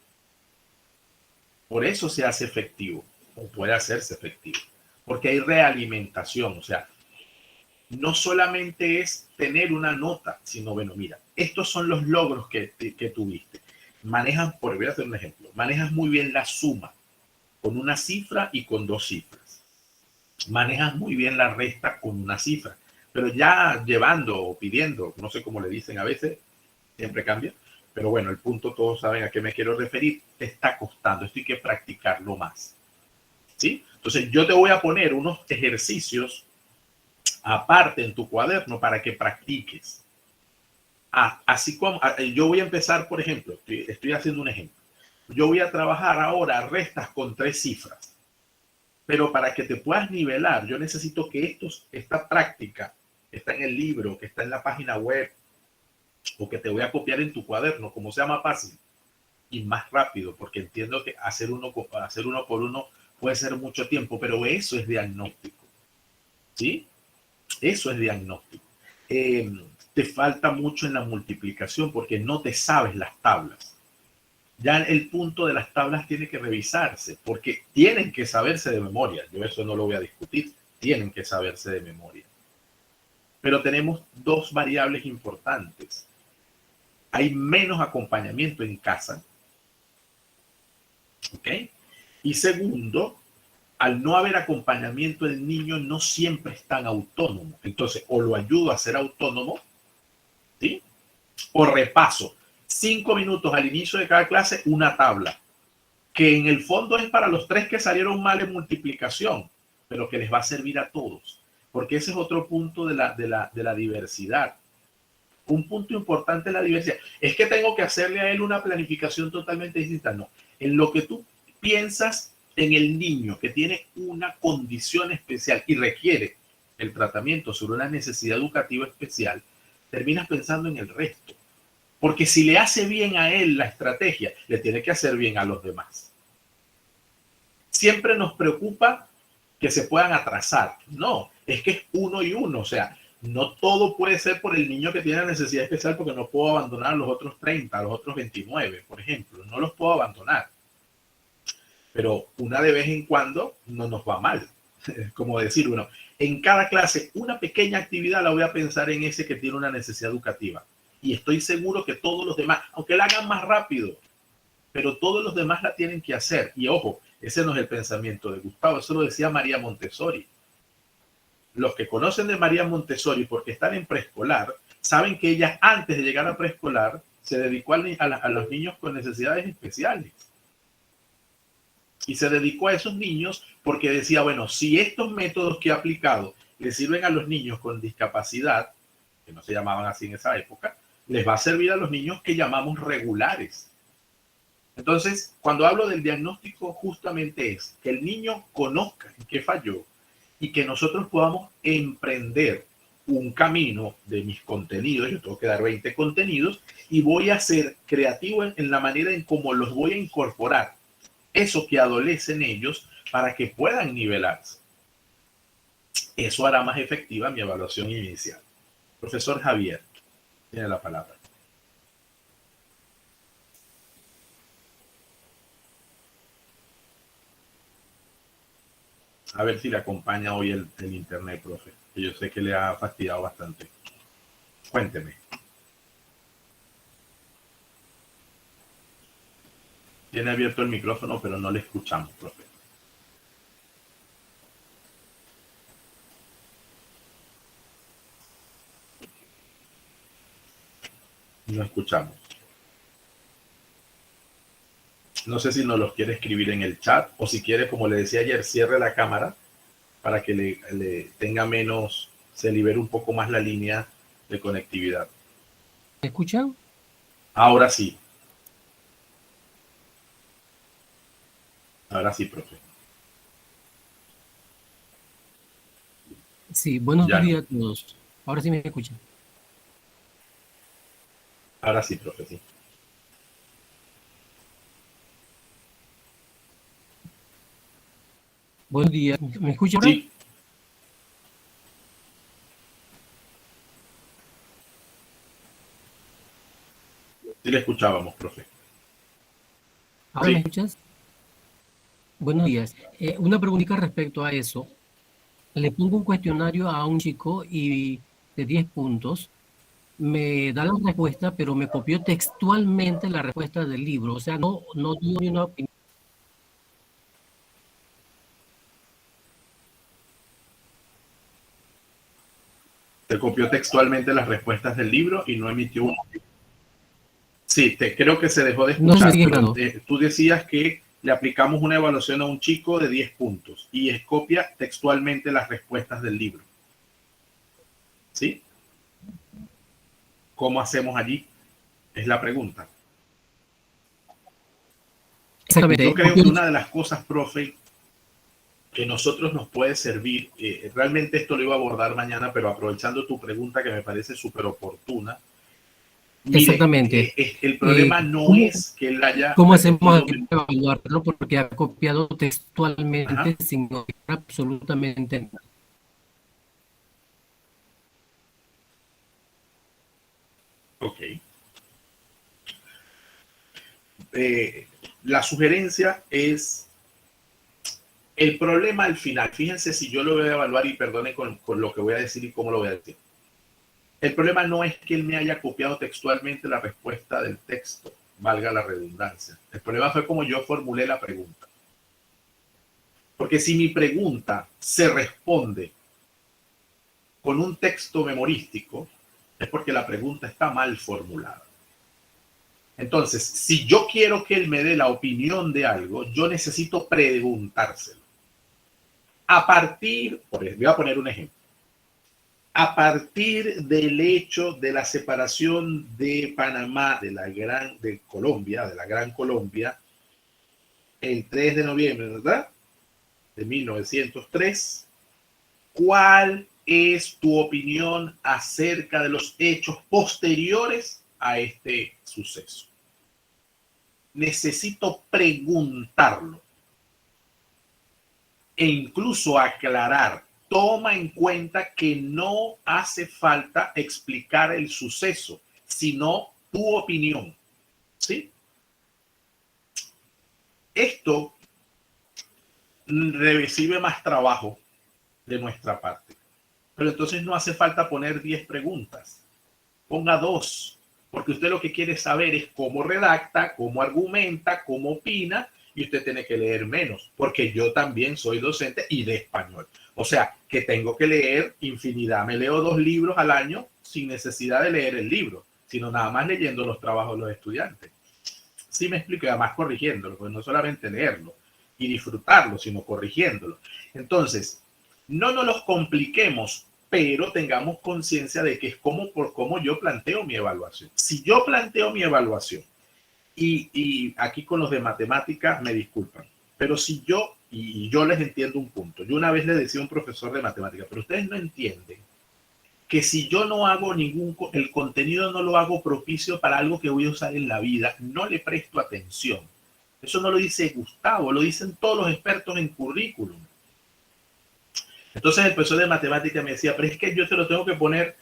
Por eso se hace efectivo, o puede hacerse efectivo, porque hay realimentación. O sea, no solamente es tener una nota, sino, bueno, mira, estos son los logros que tuviste. Voy a hacer un ejemplo, manejas muy bien la suma, con una cifra y con 2 cifras. Manejas muy bien la resta con una cifra. Pero ya llevando o pidiendo, no sé cómo le dicen a veces, siempre cambia. Pero bueno, el punto, todos saben a qué me quiero referir. Te está costando, esto hay que practicarlo más. ¿Sí? Entonces yo te voy a poner unos ejercicios aparte en tu cuaderno para que practiques. Así como yo voy a empezar, por ejemplo, estoy haciendo un ejemplo. Yo voy a trabajar ahora restas con 3 cifras. Pero para que te puedas nivelar, yo necesito que esta práctica está en el libro, que está en la página web, o que te voy a copiar en tu cuaderno, como sea más fácil y más rápido, porque entiendo que hacer uno por uno puede ser mucho tiempo, pero eso es diagnóstico. ¿Sí? Eso es diagnóstico. Te falta mucho en la multiplicación porque no te sabes las tablas. Ya el punto de las tablas tiene que revisarse porque tienen que saberse de memoria. Yo eso no lo voy a discutir. Tienen que saberse de memoria. Pero tenemos 2 variables importantes. Hay menos acompañamiento en casa. ¿Ok? Y segundo, al no haber acompañamiento, el niño no siempre es tan autónomo. Entonces, o lo ayudo a ser autónomo, ¿sí? O repaso 5 minutos al inicio de cada clase una tabla, que en el fondo es para los 3 que salieron mal en multiplicación, pero que les va a servir a todos. Porque ese es otro punto de la diversidad. Un punto importante de la diversidad es que tengo que hacerle a él una planificación totalmente distinta. No, en lo que tú piensas en el niño que tiene una condición especial y requiere el tratamiento sobre una necesidad educativa especial, terminas pensando en el resto. Porque si le hace bien a él la estrategia, le tiene que hacer bien a los demás. Siempre nos preocupa que se puedan atrasar. No, es que es 1 y 1. O sea, no todo puede ser por el niño que tiene necesidad especial, porque no puedo abandonar a los otros 30, a los otros 29, por ejemplo. No los puedo abandonar. Pero una de vez en cuando no nos va mal. Como decir, bueno, en cada clase una pequeña actividad la voy a pensar en ese que tiene una necesidad educativa. Y estoy seguro que todos los demás, aunque la hagan más rápido, pero todos los demás la tienen que hacer. Y ojo, Ese no es el pensamiento de Gustavo, eso lo decía María Montessori. Los que conocen de María Montessori porque están en preescolar, saben que ella antes de llegar a preescolar se dedicó a los niños con necesidades especiales. Y se dedicó a esos niños porque decía, bueno, si estos métodos que he aplicado le sirven a los niños con discapacidad, que no se llamaban así en esa época, les va a servir a los niños que llamamos regulares. Entonces, cuando hablo del diagnóstico, justamente es que el niño conozca en qué falló y que nosotros podamos emprender un camino de mis contenidos. Yo tengo que dar 20 contenidos y voy a ser creativo en la manera en cómo los voy a incorporar, eso que adolecen ellos, para que puedan nivelarse. Eso hará más efectiva mi evaluación inicial. Profesor Javier, tiene la palabra. A ver si le acompaña hoy el internet, profe, que yo sé que le ha fastidiado bastante. Cuénteme. Tiene abierto el micrófono, pero no le escuchamos, profe. No escuchamos. No sé si nos los quiere escribir en el chat o si quiere, como le decía ayer, cierre la cámara para que le tenga menos, se libere un poco más la línea de conectividad. ¿Me escuchan? Ahora sí. Ahora sí, profe. Sí, buenos Ya. días a todos. Ahora sí me escuchan. Ahora sí, profe, sí. Buenos días. ¿Me escuchan ahora? Sí. Sí le escuchábamos, profe. ¿Ahora Sí. me escuchas? Buenos días. Una preguntita respecto a eso. Le pongo un cuestionario a un chico y de 10 puntos. Me da la respuesta, pero me copió textualmente la respuesta del libro. O sea, no dio ni una opinión. Te copió textualmente las respuestas del libro y no emitió una. Sí, creo que se dejó de No escuchar, me sigue pero hablando. tú decías que le aplicamos una evaluación a un chico de 10 puntos y copia textualmente las respuestas del libro. ¿Sí? ¿Cómo hacemos allí? Es la pregunta. Exactamente. Yo creo que una de las cosas, profe, que nosotros nos puede servir, realmente esto lo iba a abordar mañana, pero aprovechando tu pregunta que me parece súper oportuna. Mire, Exactamente. El problema no es que él haya... ¿Cómo hacemos para evaluarlo? Porque ha copiado textualmente. Ajá. Sin absolutamente nada. Ok. La sugerencia es el problema al final. Fíjense si yo lo voy a evaluar y perdone con lo que voy a decir y cómo lo voy a decir. El problema no es que él me haya copiado textualmente la respuesta del texto, valga la redundancia. El problema fue como yo formulé la pregunta. Porque si mi pregunta se responde con un texto memorístico, es porque la pregunta está mal formulada. Entonces, si yo quiero que él me dé la opinión de algo, yo necesito preguntárselo. Voy a poner un ejemplo. A partir del hecho de la separación de Panamá de la Gran Colombia, el 3 de noviembre, ¿verdad? De 1903, ¿cuál es tu opinión acerca de los hechos posteriores a este suceso? Necesito preguntarlo e incluso aclarar. Toma en cuenta que no hace falta explicar el suceso, sino tu opinión. ¿Sí? Esto recibe más trabajo de nuestra parte. Pero entonces no hace falta poner 10 preguntas. Ponga 2, porque usted lo que quiere saber es cómo redacta, cómo argumenta, cómo opina y usted tiene que leer menos, porque yo también soy docente y de español. O sea, que tengo que leer infinidad. Me leo 2 libros al año sin necesidad de leer el libro, sino nada más leyendo los trabajos de los estudiantes. Sí me explico, y además corrigiéndolo, pues no solamente leerlo y disfrutarlo, sino corrigiéndolo. Entonces, no nos los compliquemos, pero tengamos conciencia de que es por cómo yo planteo mi evaluación. Si yo planteo mi evaluación, y aquí con los de matemática me disculpan, pero si yo, y yo les entiendo un punto, yo una vez le decía a un profesor de matemática, pero ustedes no entienden que si yo no hago el contenido no lo hago propicio para algo que voy a usar en la vida, no le presto atención. Eso no lo dice Gustavo, lo dicen todos los expertos en currículum. Entonces el profesor de matemática me decía, pero es que yo te lo tengo que poner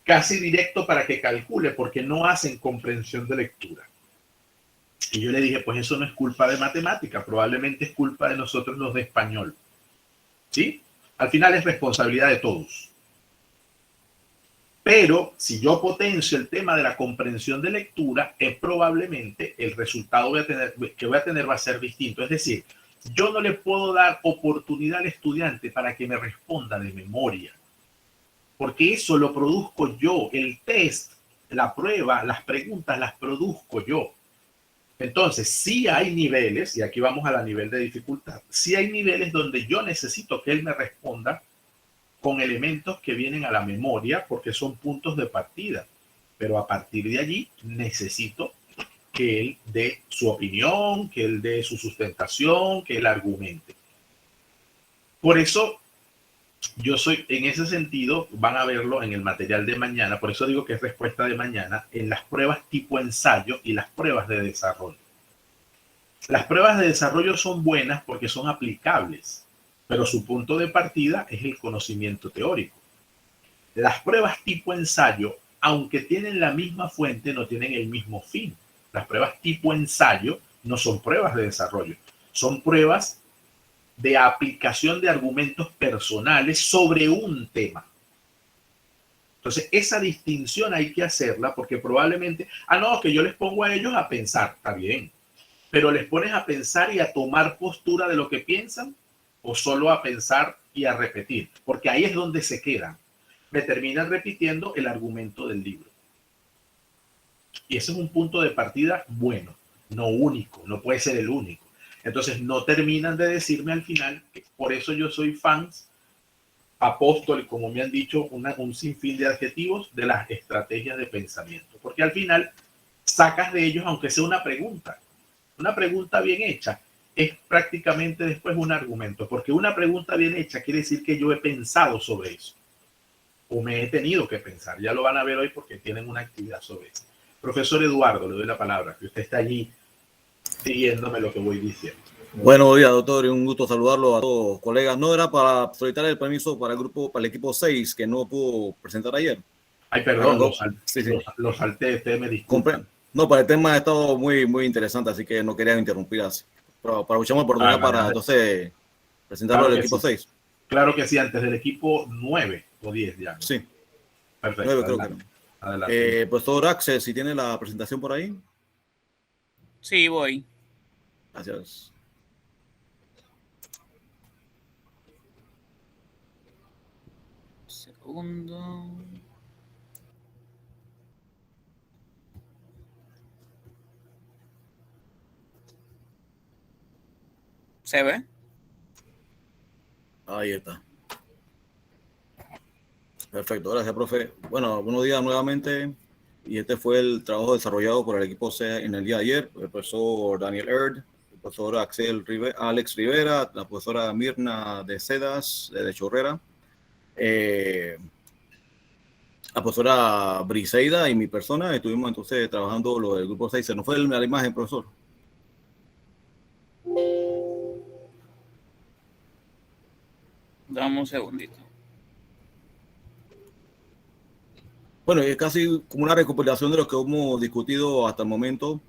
casi directo para que calcule, porque no hacen comprensión de lectura. Y yo le dije, pues eso no es culpa de matemática, probablemente es culpa de nosotros los de español. ¿Sí? Al final es responsabilidad de todos. Pero si yo potencio el tema de la comprensión de lectura, probablemente el resultado que voy a tener va a ser distinto. Es decir, yo no le puedo dar oportunidad al estudiante para que me responda de memoria, porque eso lo produzco yo. El test, la prueba, las preguntas las produzco yo. Entonces, sí hay niveles, y aquí vamos a nivel de dificultad, sí hay niveles donde yo necesito que él me responda con elementos que vienen a la memoria porque son puntos de partida. Pero a partir de allí necesito que él dé su opinión, que él dé su sustentación, que él argumente. Por eso yo soy, en ese sentido, van a verlo en el material de mañana, por eso digo que es respuesta de mañana, en las pruebas tipo ensayo y las pruebas de desarrollo. Las pruebas de desarrollo son buenas porque son aplicables, pero su punto de partida es el conocimiento teórico. Las pruebas tipo ensayo, aunque tienen la misma fuente, no tienen el mismo fin. Las pruebas tipo ensayo no son pruebas de desarrollo, son pruebas de aplicación de argumentos personales sobre un tema. Entonces, esa distinción hay que hacerla porque probablemente, no, que yo les pongo a ellos a pensar, está bien, pero les pones a pensar y a tomar postura de lo que piensan, o solo a pensar y a repetir, porque ahí es donde se quedan. Me terminan repitiendo el argumento del libro. Y ese es un punto de partida bueno, no único, no puede ser el único. Entonces no terminan de decirme al final, por eso yo soy fans, apóstol, como me han dicho, un sinfín de adjetivos de las estrategias de pensamiento, porque al final sacas de ellos, aunque sea una pregunta bien hecha, es prácticamente después un argumento, porque una pregunta bien hecha quiere decir que yo he pensado sobre eso, o me he tenido que pensar. Ya lo van a ver hoy porque tienen una actividad sobre eso. Profesor Eduardo, le doy la palabra, que usted está allí siguiéndome lo que voy diciendo. Buenos días, doctor, y un gusto saludarlo a todos los colegas. No era para solicitar el permiso para el equipo 6, que no pudo presentar ayer. Ay, perdón, lo salté, usted me disculpa. No, para el tema ha estado muy, muy interesante, así que no quería interrumpir así. Pero aprovechamos la oportunidad para entonces presentarlo al equipo 6. Claro que sí, antes del equipo 9 o 10 ya. Sí. Perfecto. 9 creo que no. Adelante. Profesor Axel, si tiene la presentación por ahí. Sí, voy. Gracias. Segundo. ¿Se ve? Ahí está. Perfecto, gracias, profe. Bueno, buenos días nuevamente. Y este fue el trabajo desarrollado por el equipo C en el día de ayer, el profesor Daniel Erd, el profesor Alex Rivera, la profesora Mirna de Sedas, de Chorrera, la profesora Briseida y mi persona. Estuvimos entonces trabajando lo del grupo 6. Se nos fue la imagen, profesor. Dame un segundito. Bueno, es casi como una recopilación de lo que hemos discutido hasta el momento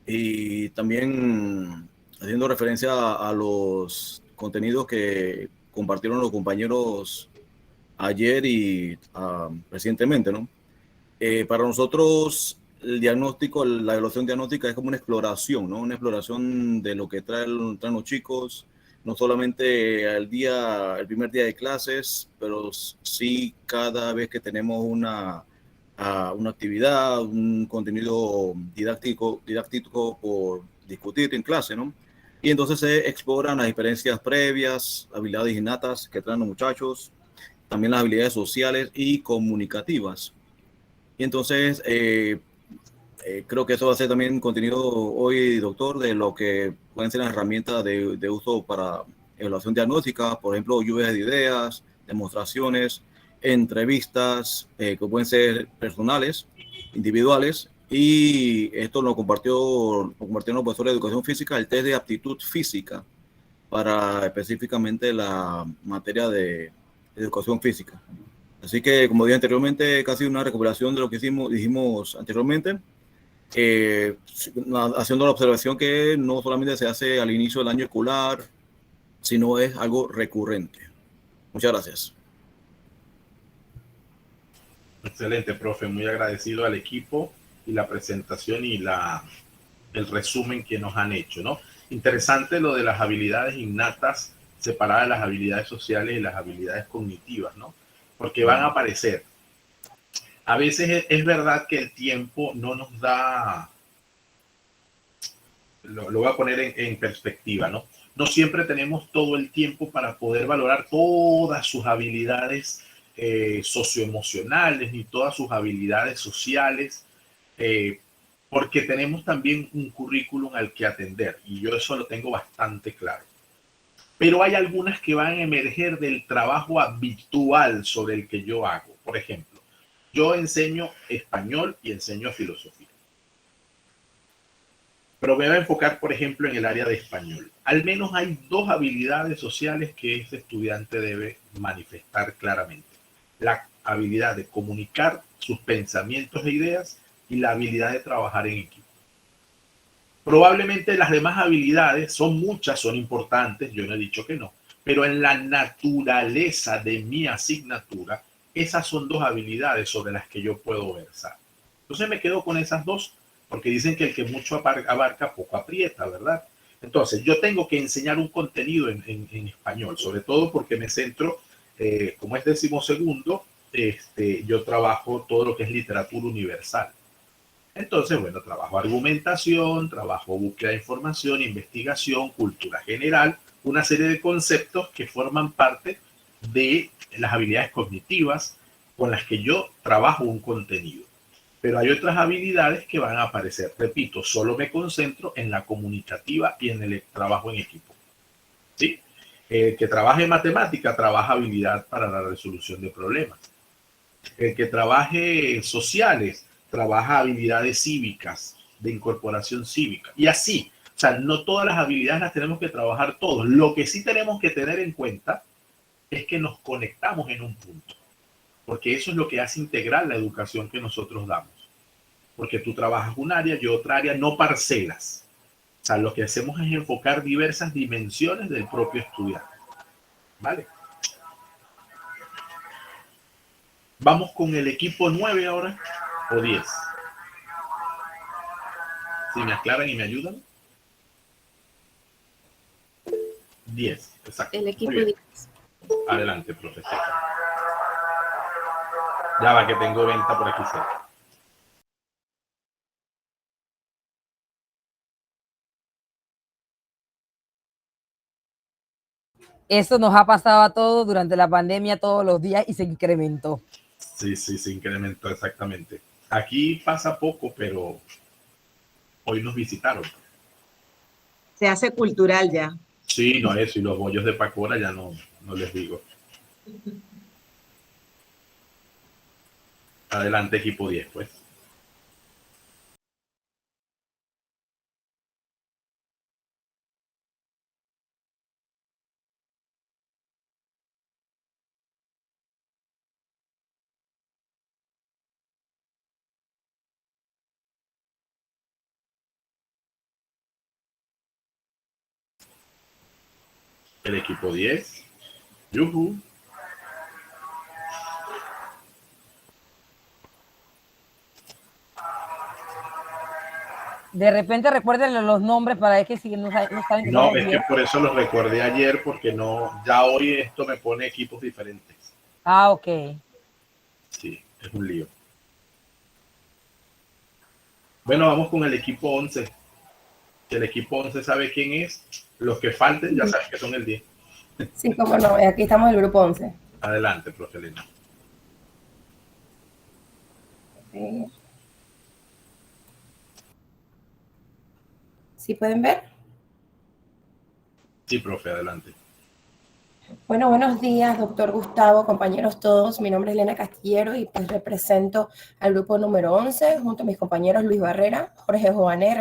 y también haciendo referencia a los contenidos que compartieron los compañeros ayer y recientemente, ¿no? Para nosotros el diagnóstico, la evaluación diagnóstica es como una exploración, ¿no? Una exploración de lo que traen los chicos, no solamente el primer día de clases, pero sí cada vez que tenemos una actividad, un contenido didáctico por discutir en clase, ¿no? Y entonces se exploran las diferencias previas, habilidades innatas que traen los muchachos, también las habilidades sociales y comunicativas. Y entonces creo que eso va a ser también contenido hoy, doctor, de lo que pueden ser las herramientas de uso para evaluación diagnóstica, por ejemplo, lluvias de ideas, demostraciones, entrevistas que pueden ser personales, individuales, y esto lo compartieron los profesores de educación física, el test de aptitud física para específicamente la materia de educación física. Así que, como dije anteriormente, casi una recuperación de lo que dijimos anteriormente, haciendo la observación que no solamente se hace al inicio del año escolar, sino es algo recurrente. Muchas gracias. Excelente, profe. Muy agradecido al equipo y la presentación y el resumen que nos han hecho, ¿no? Interesante lo de las habilidades innatas separadas de las habilidades sociales y las habilidades cognitivas, ¿no? Porque van a aparecer. A veces es verdad que el tiempo no nos da, lo voy a poner en perspectiva, ¿no? No siempre tenemos todo el tiempo para poder valorar todas sus habilidades socioemocionales ni todas sus habilidades sociales, porque tenemos también un currículum al que atender y yo eso lo tengo bastante claro. Pero hay algunas que van a emerger del trabajo habitual sobre el que yo hago. Por ejemplo, yo enseño español y enseño filosofía. Pero me voy a enfocar, por ejemplo, en el área de español. Al menos hay dos habilidades sociales que ese estudiante debe manifestar claramente. La habilidad de comunicar sus pensamientos e ideas y la habilidad de trabajar en equipo. Probablemente las demás habilidades son muchas, son importantes, yo no he dicho que no, pero en la naturaleza de mi asignatura, esas son dos habilidades sobre las que yo puedo versar. Entonces me quedo con esas dos, porque dicen que el que mucho abarca, poco aprieta, ¿verdad? Entonces yo tengo que enseñar un contenido en español, sobre todo porque me centro, como es 12º, yo trabajo todo lo que es literatura universal. Entonces, bueno, trabajo argumentación, trabajo búsqueda de información, investigación, cultura general, una serie de conceptos que forman parte de las habilidades cognitivas con las que yo trabajo un contenido. Pero hay otras habilidades que van a aparecer. Repito, solo me concentro en la comunicativa y en el trabajo en equipo. ¿Sí? El que trabaje en matemática trabaja habilidad para la resolución de problemas. El que trabaje sociales trabaja habilidades cívicas, de incorporación cívica. Y así, o sea, no todas las habilidades las tenemos que trabajar todos. Lo que sí tenemos que tener en cuenta es que nos conectamos en un punto. Porque eso es lo que hace integral la educación que nosotros damos. Porque tú trabajas un área, yo otra área, no parcelas. O sea, lo que hacemos es enfocar diversas dimensiones del propio estudiante. ¿Vale? Vamos con el equipo 9 ahora, o 10. Si me aclaran y me ayudan. 10, exacto. El equipo 10. Adelante, profesor. Ya va que tengo venta por aquí cerca. Eso nos ha pasado a todos durante la pandemia todos los días y se incrementó. Sí, se incrementó exactamente. Aquí pasa poco, pero hoy nos visitaron. Se hace cultural ya. Sí, no eso, y los bollos de Pacora ya no les digo. Adelante, equipo 10, pues. El equipo 10. Yuhu. De repente recuérdenle los nombres para que si no saben que No, somos es que 10. por eso los recordé ayer, porque no, ya hoy esto me pone equipos diferentes. Ah, ok. Sí, es un lío. Bueno, vamos con el equipo 11. Si el equipo 11 sabe quién es, los que falten ya saben que son el 10. Sí, cómo no, aquí estamos en el grupo 11. Adelante, profe Elena. ¿Sí pueden ver? Sí, profe, adelante. Bueno, buenos días, doctor Gustavo, compañeros todos. Mi nombre es Elena Castillero y pues represento al grupo número 11 junto a mis compañeros Luis Barrera, Jorge Joané,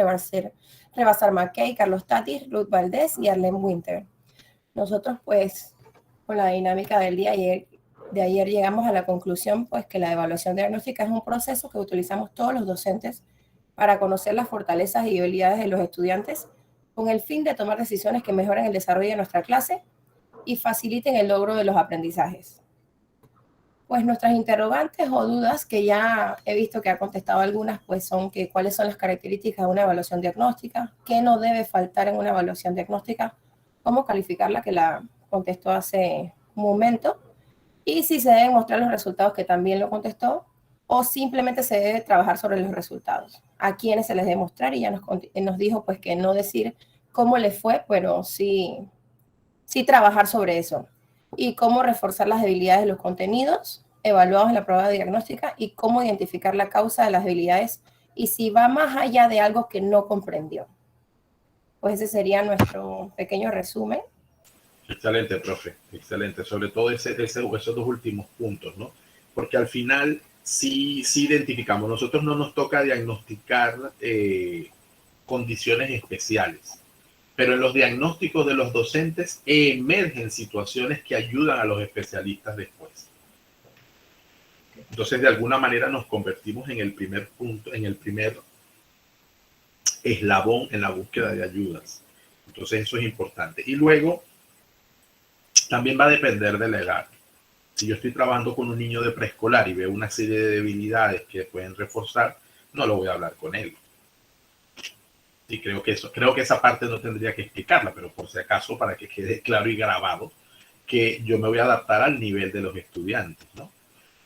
Rebasar Mackey, Carlos Tatis, Ruth Valdés y Arlene Winter. Nosotros pues con la dinámica del día de ayer llegamos a la conclusión pues que la evaluación diagnóstica es un proceso que utilizamos todos los docentes para conocer las fortalezas y habilidades de los estudiantes con el fin de tomar decisiones que mejoren el desarrollo de nuestra clase y faciliten el logro de los aprendizajes. Pues nuestras interrogantes o dudas, que ya he visto que ha contestado algunas, pues son que cuáles son las características de una evaluación diagnóstica, qué no debe faltar en una evaluación diagnóstica, cómo calificarla, que la contestó hace un momento, y si se deben mostrar los resultados, que también lo contestó, o simplemente se debe trabajar sobre los resultados, a quiénes se les debe mostrar, y ya nos dijo pues que no decir cómo le fue, pero sí trabajar sobre eso. Y cómo reforzar las debilidades de los contenidos evaluados en la prueba diagnóstica y cómo identificar la causa de las debilidades y si va más allá de algo que no comprendió. Pues ese sería nuestro pequeño resumen. Excelente, profe, excelente. Sobre todo esos dos últimos puntos, ¿no? Porque al final sí identificamos. Nosotros no nos toca diagnosticar condiciones especiales, pero en los diagnósticos de los docentes emergen situaciones que ayudan a los especialistas después. Entonces, de alguna manera nos convertimos en el primer punto, en el primer eslabón en la búsqueda de ayudas. Entonces, eso es importante. Y luego, también va a depender de la edad. Si yo estoy trabajando con un niño de preescolar y veo una serie de debilidades que pueden reforzar, no lo voy a hablar con él. Y creo que esa parte no tendría que explicarla, pero por si acaso, para que quede claro y grabado, que yo me voy a adaptar al nivel de los estudiantes, ¿no?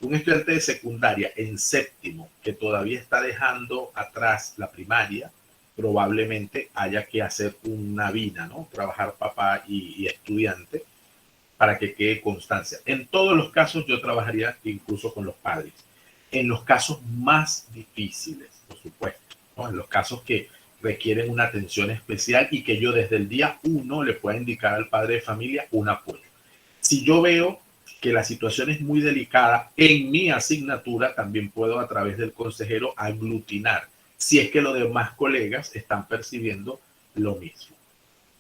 Un estudiante de secundaria en séptimo que todavía está dejando atrás la primaria, probablemente haya que hacer una vina, ¿no? Trabajar papá y estudiante para que quede constancia. En todos los casos yo trabajaría incluso con los padres. En los casos más difíciles, por supuesto, ¿no? En los casos que requieren una atención especial y que yo desde el día 1 le pueda indicar al padre de familia un apoyo. Si yo veo que la situación es muy delicada en mi asignatura, también puedo a través del consejero aglutinar, si es que los demás colegas están percibiendo lo mismo.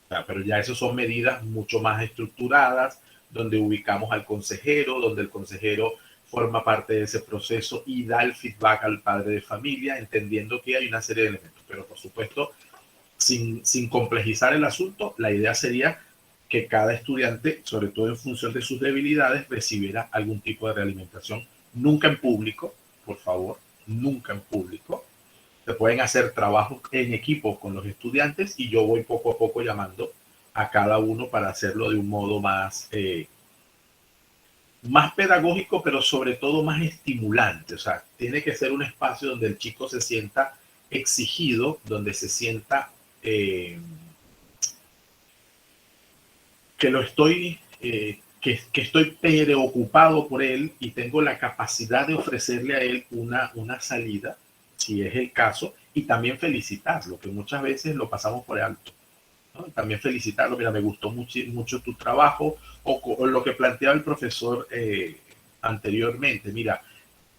O sea, pero ya eso son medidas mucho más estructuradas, donde ubicamos al consejero, donde el consejero forma parte de ese proceso y da el feedback al padre de familia, entendiendo que hay una serie de elementos. Pero por supuesto, sin complejizar el asunto, la idea sería que cada estudiante, sobre todo en función de sus debilidades, recibiera algún tipo de realimentación. Nunca en público, por favor, nunca en público. Se pueden hacer trabajos en equipo con los estudiantes y yo voy poco a poco llamando a cada uno para hacerlo de un modo más pedagógico, pero sobre todo más estimulante. O sea, tiene que ser un espacio donde el chico se sienta exigido, donde se sienta que estoy preocupado por él y tengo la capacidad de ofrecerle a él una salida, si es el caso, y también felicitarlo, que muchas veces lo pasamos por alto, ¿no? También felicitarlo, mira, me gustó mucho tu trabajo, o lo que planteaba el profesor anteriormente, mira,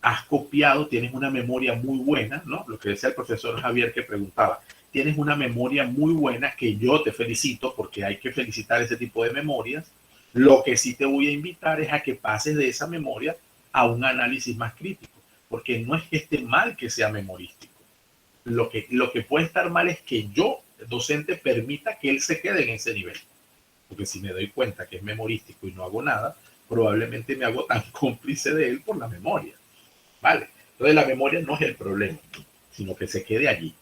has copiado, tienes una memoria muy buena, ¿no? Lo que decía el profesor Javier que preguntaba, tienes una memoria muy buena que yo te felicito porque hay que felicitar ese tipo de memorias. Lo que sí te voy a invitar es a que pases de esa memoria a un análisis más crítico, porque no es que esté mal que sea memorístico. Lo que puede estar mal es que yo, docente, permita que él se quede en ese nivel. Porque si me doy cuenta que es memorístico y no hago nada, probablemente me hago tan cómplice de él por la memoria. ¿Vale? Entonces la memoria no es el problema, sino que se quede allí.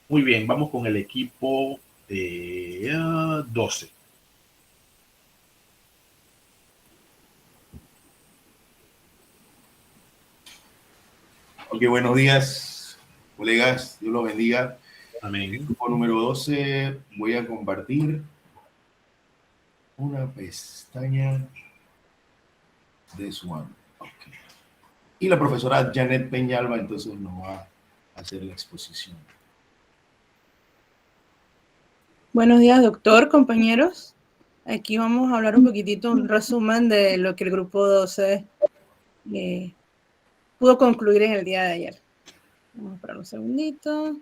Muy bien, vamos con el equipo 12. Ok, buenos días, colegas. Dios los bendiga. Amén. El grupo número 12, voy a compartir una pestaña de su mano. Okay. Y la profesora Janet Peñalba entonces nos va a hacer la exposición. Buenos días, doctor, compañeros. Aquí vamos a hablar un poquitito, un resumen de lo que el grupo 12 pudo concluir en el día de ayer. Vamos a esperar un segundito.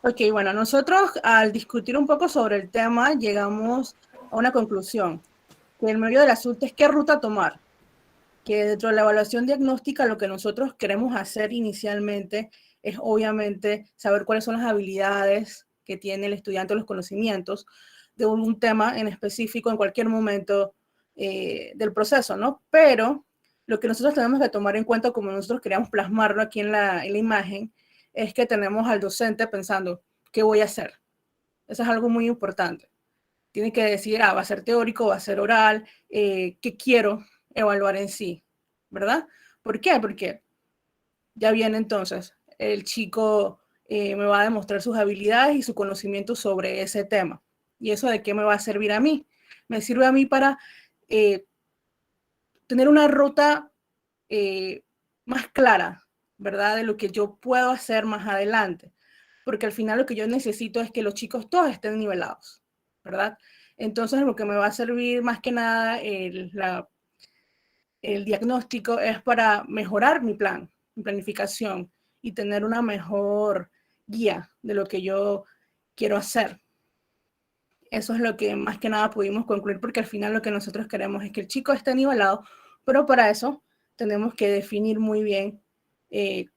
Ok, bueno, nosotros al discutir un poco sobre el tema llegamos a una conclusión, que el medio del asunto es qué ruta tomar, que dentro de la evaluación diagnóstica lo que nosotros queremos hacer inicialmente es obviamente saber cuáles son las habilidades que tiene el estudiante, los conocimientos de un tema en específico en cualquier momento del proceso, ¿no? Pero lo que nosotros tenemos que tomar en cuenta, como nosotros queríamos plasmarlo aquí en la imagen, es que tenemos al docente pensando, ¿qué voy a hacer? Eso es algo muy importante. Tiene que decir, va a ser teórico, va a ser oral, ¿qué quiero evaluar en sí? ¿Verdad? ¿Por qué? Porque ya viene entonces, el chico me va a demostrar sus habilidades y su conocimiento sobre ese tema. ¿Y eso de qué me va a servir a mí? Me sirve a mí para tener una ruta más clara, ¿verdad? De lo que yo puedo hacer más adelante. Porque al final lo que yo necesito es que los chicos todos estén nivelados, ¿verdad? Entonces lo que me va a servir más que nada el diagnóstico es para mejorar mi plan, mi planificación y tener una mejor guía de lo que yo quiero hacer. Eso es lo que más que nada pudimos concluir, porque al final lo que nosotros queremos es que el chico esté nivelado, pero para eso tenemos que definir muy bien qué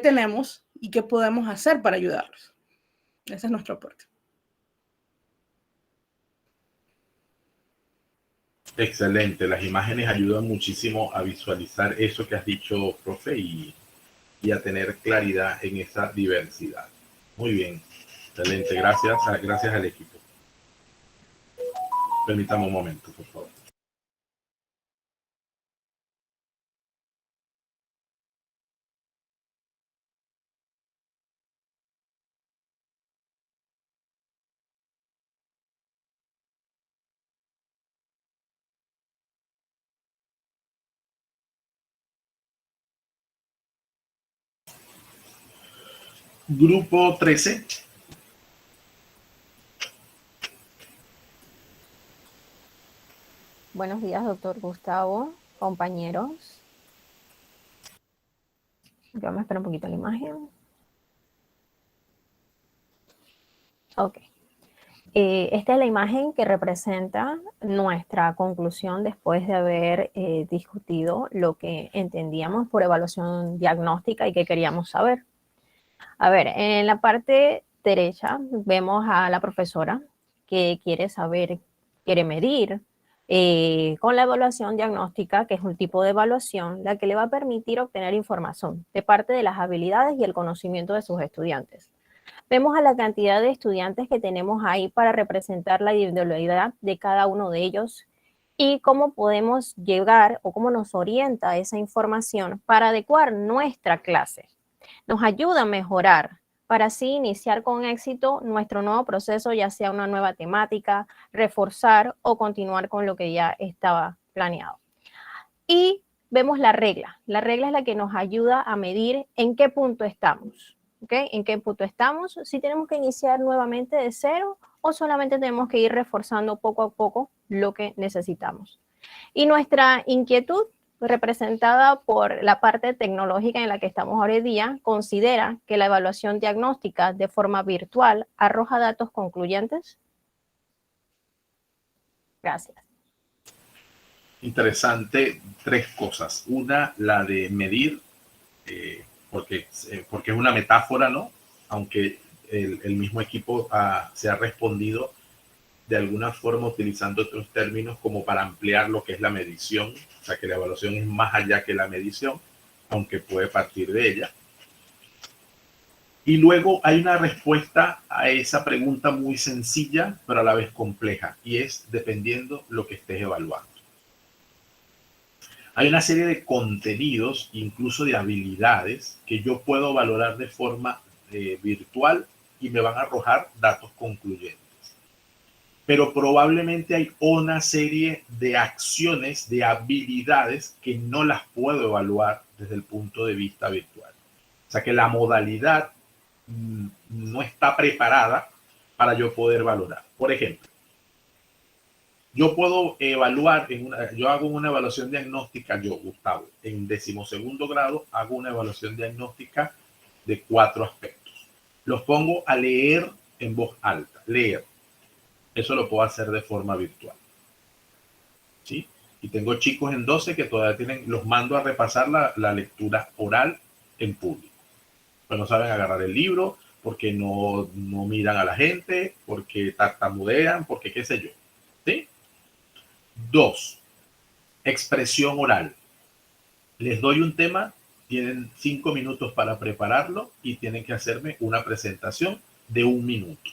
tenemos y qué podemos hacer para ayudarlos. Ese es nuestro aporte. Excelente, las imágenes ayudan muchísimo a visualizar eso que has dicho, profe, y a tener claridad en esa diversidad. Muy bien, excelente, gracias al equipo. Permítame un momento, por favor. Grupo 13. Buenos días, doctor Gustavo, compañeros. Yo me espero un poquito la imagen. Ok. Esta es la imagen que representa nuestra conclusión después de haber discutido lo que entendíamos por evaluación diagnóstica y que queríamos saber. A ver, en la parte derecha vemos a la profesora que quiere saber, quiere medir con la evaluación diagnóstica, que es un tipo de evaluación, la que le va a permitir obtener información de parte de las habilidades y el conocimiento de sus estudiantes. Vemos a la cantidad de estudiantes que tenemos ahí para representar la individualidad de cada uno de ellos y cómo podemos llegar o cómo nos orienta esa información para adecuar nuestra clase. Nos ayuda a mejorar para así iniciar con éxito nuestro nuevo proceso, ya sea una nueva temática, reforzar o continuar con lo que ya estaba planeado. Y vemos la regla. La regla es la que nos ayuda a medir en qué punto estamos. ¿Okay? ¿En qué punto estamos? Si tenemos que iniciar nuevamente de cero o solamente tenemos que ir reforzando poco a poco lo que necesitamos. Y nuestra inquietud, representada por la parte tecnológica en la que estamos hoy día, considera que la evaluación diagnóstica de forma virtual arroja datos concluyentes. Gracias. Interesante, tres cosas. Una, la de medir, porque es una metáfora, ¿no? Aunque el mismo equipo se ha respondido de alguna forma utilizando otros términos como para ampliar lo que es la medición, o sea que la evaluación es más allá que la medición, aunque puede partir de ella. Y luego hay una respuesta a esa pregunta muy sencilla, pero a la vez compleja, y es dependiendo lo que estés evaluando. Hay una serie de contenidos, incluso de habilidades, que yo puedo valorar de forma virtual y me van a arrojar datos concluyentes. Pero probablemente hay una serie de acciones, de habilidades que no las puedo evaluar desde el punto de vista virtual. O sea que la modalidad no está preparada para yo poder valorar. Por ejemplo, yo puedo evaluar, yo hago una evaluación diagnóstica, yo, Gustavo, en 12º grado hago una evaluación diagnóstica de 4 aspectos. Los pongo a leer en voz alta, leer. Eso lo puedo hacer de forma virtual. ¿Sí? Y tengo chicos en 12 que todavía los mando a repasar la lectura oral en público. Pues no saben agarrar el libro, porque no miran a la gente, porque tartamudean, porque qué sé yo. ¿Sí? 2. Expresión oral. Les doy un tema, tienen 5 minutos para prepararlo y tienen que hacerme una presentación de 1 minuto.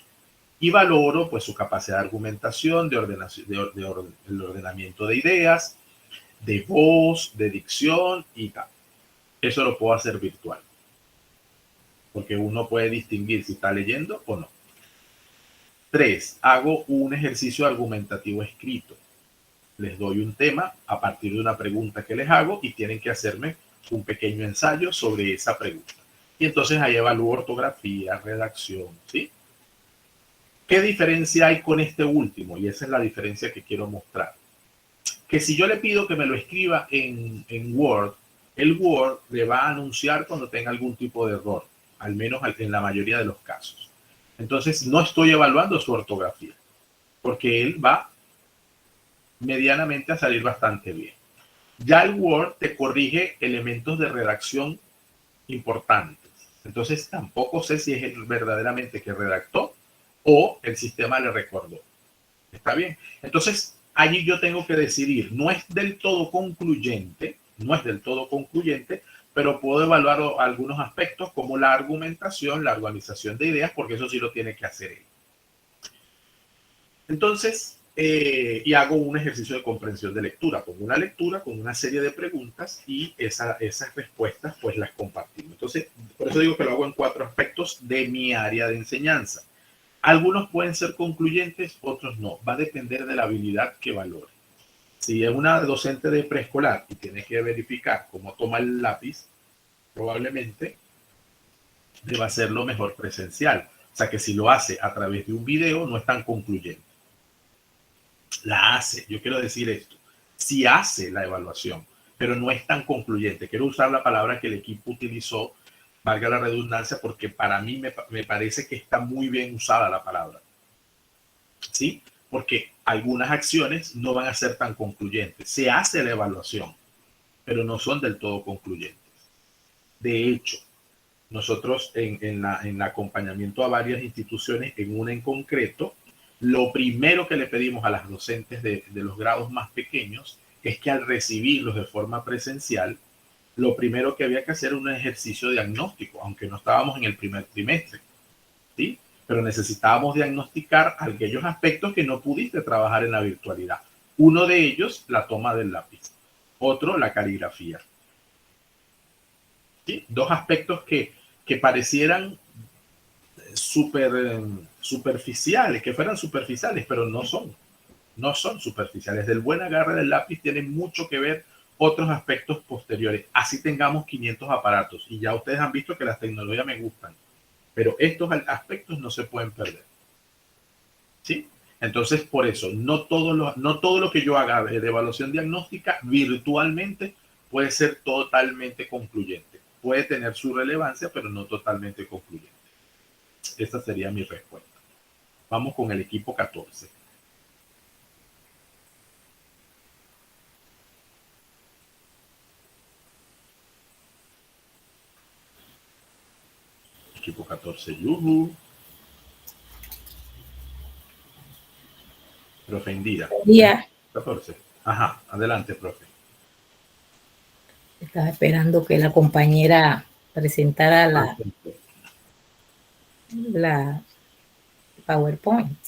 Y valoro pues su capacidad de argumentación, de el ordenamiento de ideas, de voz, de dicción y tal. Eso lo puedo hacer virtual, porque uno puede distinguir si está leyendo o no. 3. Hago un ejercicio argumentativo escrito. Les doy un tema a partir de una pregunta que les hago y tienen que hacerme un pequeño ensayo sobre esa pregunta. Y entonces ahí evalúo ortografía, redacción, ¿sí? ¿Qué diferencia hay con este último? Y esa es la diferencia que quiero mostrar. Que si yo le pido que me lo escriba en Word, el Word le va a anunciar cuando tenga algún tipo de error, al menos en la mayoría de los casos. Entonces no estoy evaluando su ortografía, porque él va medianamente a salir bastante bien. Ya el Word te corrige elementos de redacción importantes. Entonces tampoco sé si es él verdaderamente que redactó o el sistema le recordó. ¿Está bien? Entonces allí yo tengo que decidir. No es del todo concluyente, pero puedo evaluar algunos aspectos como la argumentación, la organización de ideas, porque eso sí lo tiene que hacer él. Entonces, y hago un ejercicio de comprensión de lectura. Pongo una lectura con una serie de preguntas y esas respuestas pues las compartimos. Entonces, por eso digo que lo hago en 4 aspectos de mi área de enseñanza. Algunos pueden ser concluyentes, otros no. Va a depender de la habilidad que valore. Si es una docente de preescolar y tiene que verificar cómo toma el lápiz, probablemente deba hacerlo mejor presencial. O sea que si lo hace a través de un video, no es tan concluyente. La hace, yo quiero decir esto, sí hace la evaluación, pero no es tan concluyente. Quiero usar la palabra que el equipo utilizó, valga la redundancia, porque para mí me parece que está muy bien usada la palabra. ¿Sí? Porque algunas acciones no van a ser tan concluyentes. Se hace la evaluación, pero no son del todo concluyentes. De hecho, nosotros en acompañamiento a varias instituciones, en una en concreto, lo primero que le pedimos a las docentes de los grados más pequeños es que al recibirlos de forma presencial, lo primero que había que hacer era un ejercicio diagnóstico, aunque no estábamos en el primer trimestre, ¿sí? Pero necesitábamos diagnosticar aquellos aspectos que no pudiste trabajar en la virtualidad. Uno de ellos, la toma del lápiz. Otro, la caligrafía. ¿Sí? 2 aspectos que parecieran superficiales, que fueran superficiales, pero no son superficiales. Del buen agarre del lápiz tiene mucho que ver otros aspectos posteriores. Así tengamos 500 aparatos y ya ustedes han visto que las tecnologías me gustan, pero estos aspectos no se pueden perder. ¿Sí? Entonces, por eso, no todo lo que yo haga de evaluación diagnóstica virtualmente puede ser totalmente concluyente. Puede tener su relevancia, pero no totalmente concluyente. Esta sería mi respuesta. Vamos con el equipo 14. Equipo 14, yuhu. Profe Indira. Día. 14. Ajá, adelante, profe. Estaba esperando que la compañera presentara la PowerPoint.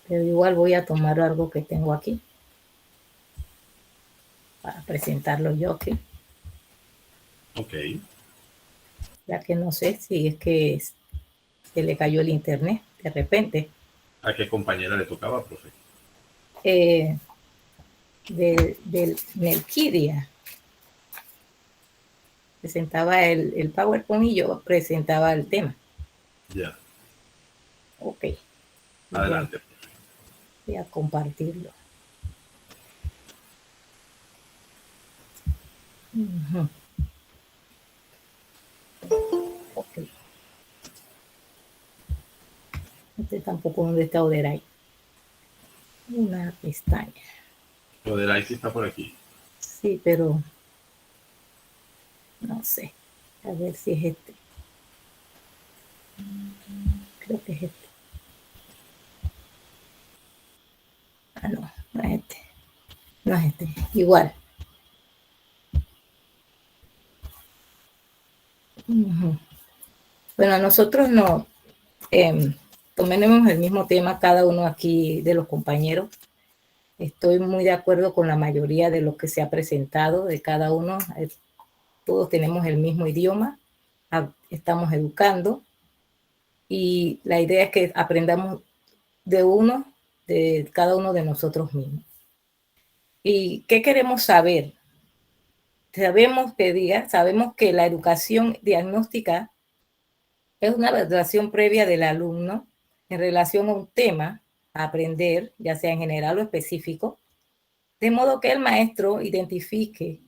Pero igual voy a tomar algo que tengo aquí para presentarlo yo aquí. Ok. Ya que no sé si es que se le cayó el internet de repente. ¿A qué compañera le tocaba, profe? Del Melquidia. Presentaba el PowerPoint y yo presentaba el tema. Ya. Ok. Adelante. Voy a compartirlo. Uh-huh. Ok. Este tampoco donde está Oderay. Una pestaña. Oderay sí está por aquí. Sí, pero no sé. A ver si es este. Creo que es este. Ah, no, no es este. No es este. Igual. Uh-huh. Bueno, nosotros no tomemos el mismo tema cada uno aquí de los compañeros. Estoy muy de acuerdo con la mayoría de lo que se ha presentado de cada uno. Todos tenemos el mismo idioma, estamos educando y la idea es que aprendamos de cada uno de nosotros mismos. ¿Y qué queremos saber? Sabemos que la educación diagnóstica es una evaluación previa del alumno en relación a un tema a aprender, ya sea en general o específico, de modo que el maestro identifique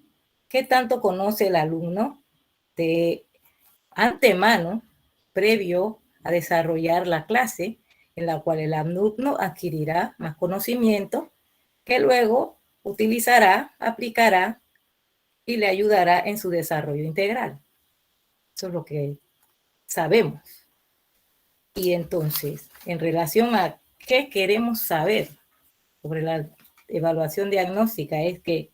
qué tanto conoce el alumno de antemano, previo a desarrollar la clase, en la cual el alumno adquirirá más conocimiento que luego utilizará, aplicará y le ayudará en su desarrollo integral. Eso es lo que sabemos. Y entonces, en relación a qué queremos saber sobre la evaluación diagnóstica, es que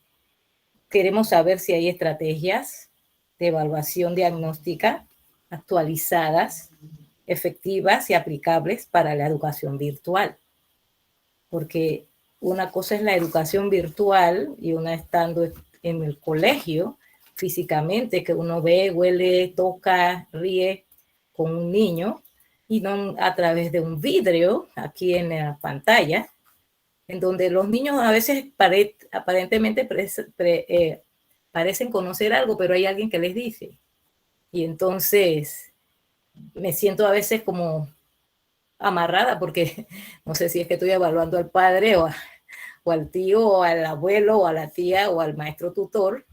queremos saber si hay estrategias de evaluación diagnóstica actualizadas, efectivas y aplicables para la educación virtual. Porque una cosa es la educación virtual y una estando en el colegio físicamente, que uno ve, huele, toca, ríe con un niño, y no a través de un vidrio aquí en la pantalla, en donde los niños a veces aparentemente parecen conocer algo, pero hay alguien que les dice. Y entonces me siento a veces como amarrada, porque no sé si es que estoy evaluando al padre o al tío o al abuelo o a la tía o al maestro tutor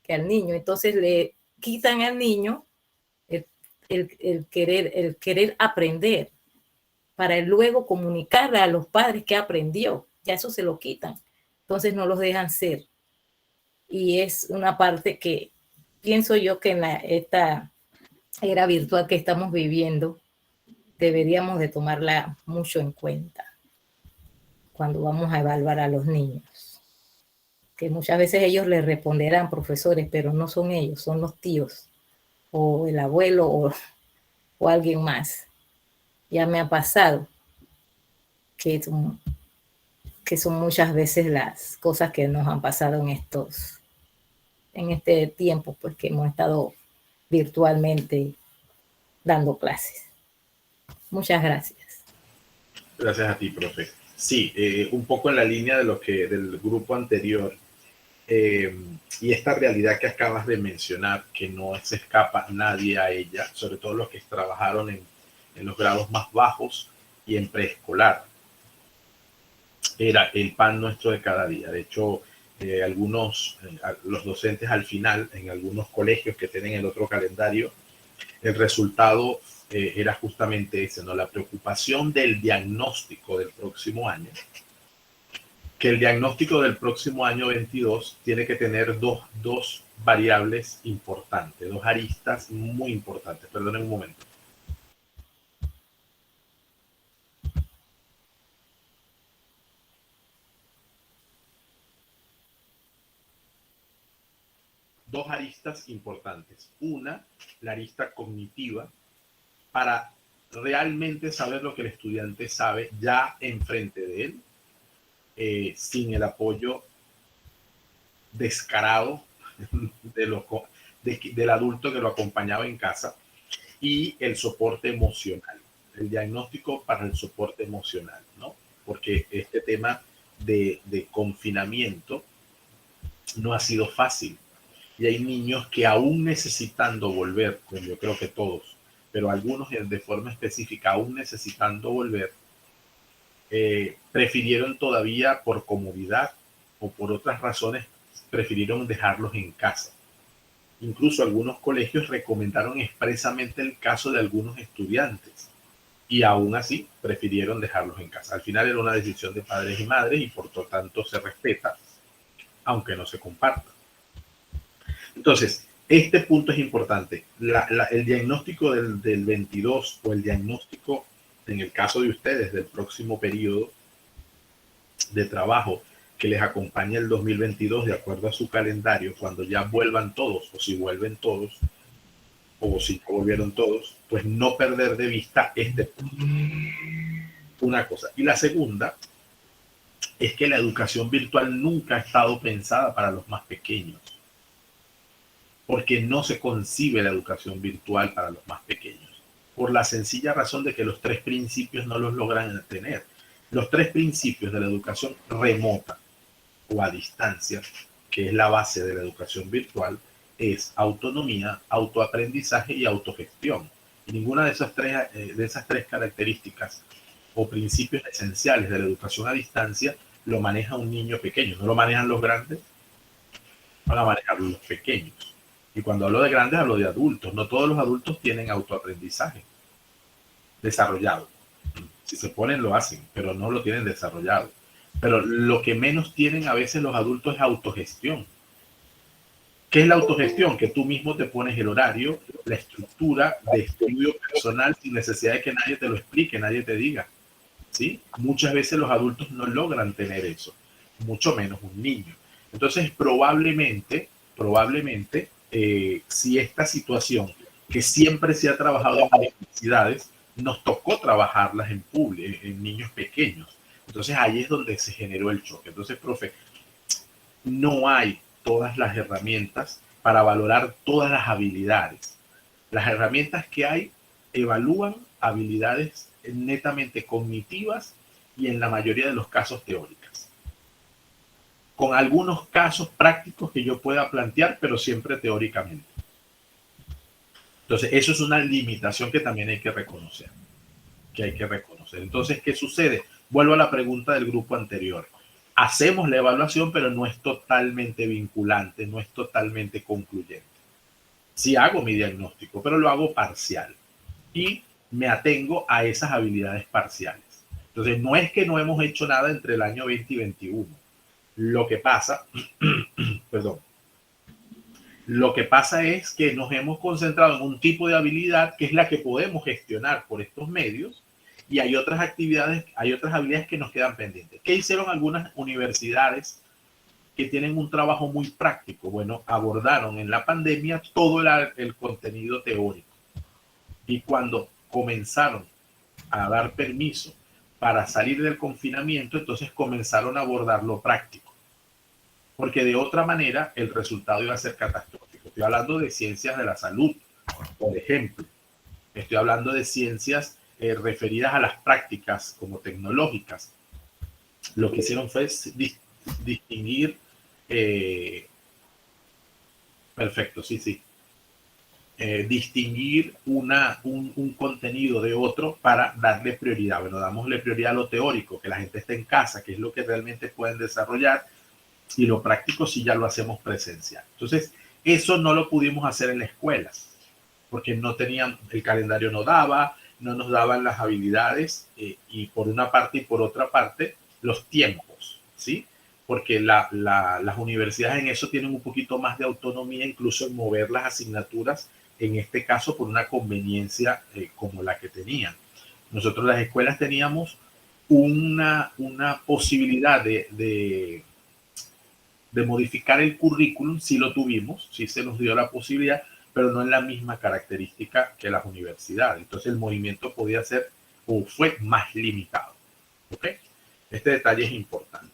que al niño. Entonces le quitan al niño el querer aprender para luego comunicarle a los padres que aprendió. Ya eso se lo quitan. Entonces no los dejan ser. Y es una parte que pienso yo que en esta era virtual que estamos viviendo, deberíamos de tomarla mucho en cuenta cuando vamos a evaluar a los niños. Que muchas veces ellos les responderán profesores, pero no son ellos, son los tíos o el abuelo o alguien más. Ya me ha pasado que son muchas veces las cosas que nos han pasado en este tiempo, pues que hemos estado virtualmente dando clases. Muchas gracias. Gracias a ti, profe. Sí, un poco en la línea de lo que del grupo anterior y esta realidad que acabas de mencionar, que no se escapa nadie a ella, sobre todo los que trabajaron en los grados más bajos y en preescolar. Era el pan nuestro de cada día. De hecho, los docentes al final, en algunos colegios que tienen el otro calendario, el resultado era justamente ese, ¿no? La preocupación del diagnóstico del próximo año, que el diagnóstico del próximo año 22 tiene que tener dos variables importantes, dos aristas muy importantes. Perdonen un momento. dos aristas importantes. Una, la arista cognitiva, para realmente saber lo que el estudiante sabe ya enfrente de él, sin el apoyo descarado del adulto que lo acompañaba en casa, y el soporte emocional, el diagnóstico para el soporte emocional, ¿no? Porque este tema de confinamiento no ha sido fácil. Y hay niños que aún necesitando volver, pues yo creo que todos, pero algunos de forma específica, aún necesitando volver, prefirieron todavía por comodidad o por otras razones, prefirieron dejarlos en casa. Incluso algunos colegios recomendaron expresamente el caso de algunos estudiantes y aún así prefirieron dejarlos en casa. Al final era una decisión de padres y madres y por lo tanto se respeta, aunque no se comparta. Entonces, este punto es importante. El diagnóstico del 22 o el diagnóstico, en el caso de ustedes, del próximo periodo de trabajo que les acompaña el 2022 de acuerdo a su calendario, cuando ya vuelvan todos, o si vuelven todos, o si no volvieron todos, pues no perder de vista este punto. Una cosa. Y la segunda es que la educación virtual nunca ha estado pensada para los más pequeños, porque no se concibe la educación virtual para los más pequeños, por la sencilla razón de que los tres principios no los logran tener. Los tres principios de la educación remota o a distancia, que es la base de la educación virtual, es autonomía, autoaprendizaje y autogestión. Y ninguna de esas tres características o principios esenciales de la educación a distancia lo maneja un niño pequeño. No lo manejan los grandes, van a manejar los pequeños. Y cuando hablo de grandes, hablo de adultos. No todos los adultos tienen autoaprendizaje desarrollado. Si se ponen, lo hacen, pero no lo tienen desarrollado. Pero lo que menos tienen a veces los adultos es autogestión. ¿Qué es la autogestión? Que tú mismo te pones el horario, la estructura de estudio personal sin necesidad de que nadie te lo explique, nadie te diga. ¿Sí? Muchas veces los adultos no logran tener eso, mucho menos un niño. Entonces, probablemente, si esta situación que siempre se ha trabajado en universidades, nos tocó trabajarlas en niños pequeños. Entonces ahí es donde se generó el choque. Entonces, profe, no hay todas las herramientas para valorar todas las habilidades. Las herramientas que hay evalúan habilidades netamente cognitivas y en la mayoría de los casos teóricas. Con algunos casos prácticos que yo pueda plantear, pero siempre teóricamente. Entonces, eso es una limitación que también hay que reconocer. Entonces, ¿qué sucede? Vuelvo a la pregunta del grupo anterior. Hacemos la evaluación, pero no es totalmente vinculante, no es totalmente concluyente. Sí hago mi diagnóstico, pero lo hago parcial y me atengo a esas habilidades parciales. Entonces, no es que no hemos hecho nada entre el año 20 y 21. Lo que pasa, lo que pasa es que nos hemos concentrado en un tipo de habilidad que es la que podemos gestionar por estos medios, y hay otras actividades, hay otras habilidades que nos quedan pendientes. ¿Qué hicieron algunas universidades que tienen un trabajo muy práctico? Bueno, abordaron en la pandemia todo el contenido teórico. Y cuando comenzaron a dar permiso para salir del confinamiento, entonces comenzaron a abordar lo práctico. Porque de otra manera el resultado iba a ser catastrófico. Estoy hablando de ciencias de la salud, por ejemplo. Estoy hablando de ciencias referidas a las prácticas como tecnológicas. Lo que hicieron fue distinguir, distinguir un contenido de otro para darle prioridad. Bueno, damosle prioridad a lo teórico, que la gente esté en casa, que es lo que realmente pueden desarrollar, y lo práctico sí ya lo hacemos presencial. Entonces, eso no lo pudimos hacer en la escuela, porque no tenían, el calendario no daba, no nos daban las habilidades, y por una parte y por otra parte, los tiempos, ¿sí? Porque las universidades en eso tienen un poquito más de autonomía, incluso en mover las asignaturas, en este caso por una conveniencia como la que tenían. Nosotros las escuelas teníamos una posibilidad de de modificar el currículum, sí lo tuvimos, sí se nos dio la posibilidad, pero no en la misma característica que las universidades. Entonces el movimiento podía ser o fue más limitado. ¿Ok? Este detalle es importante.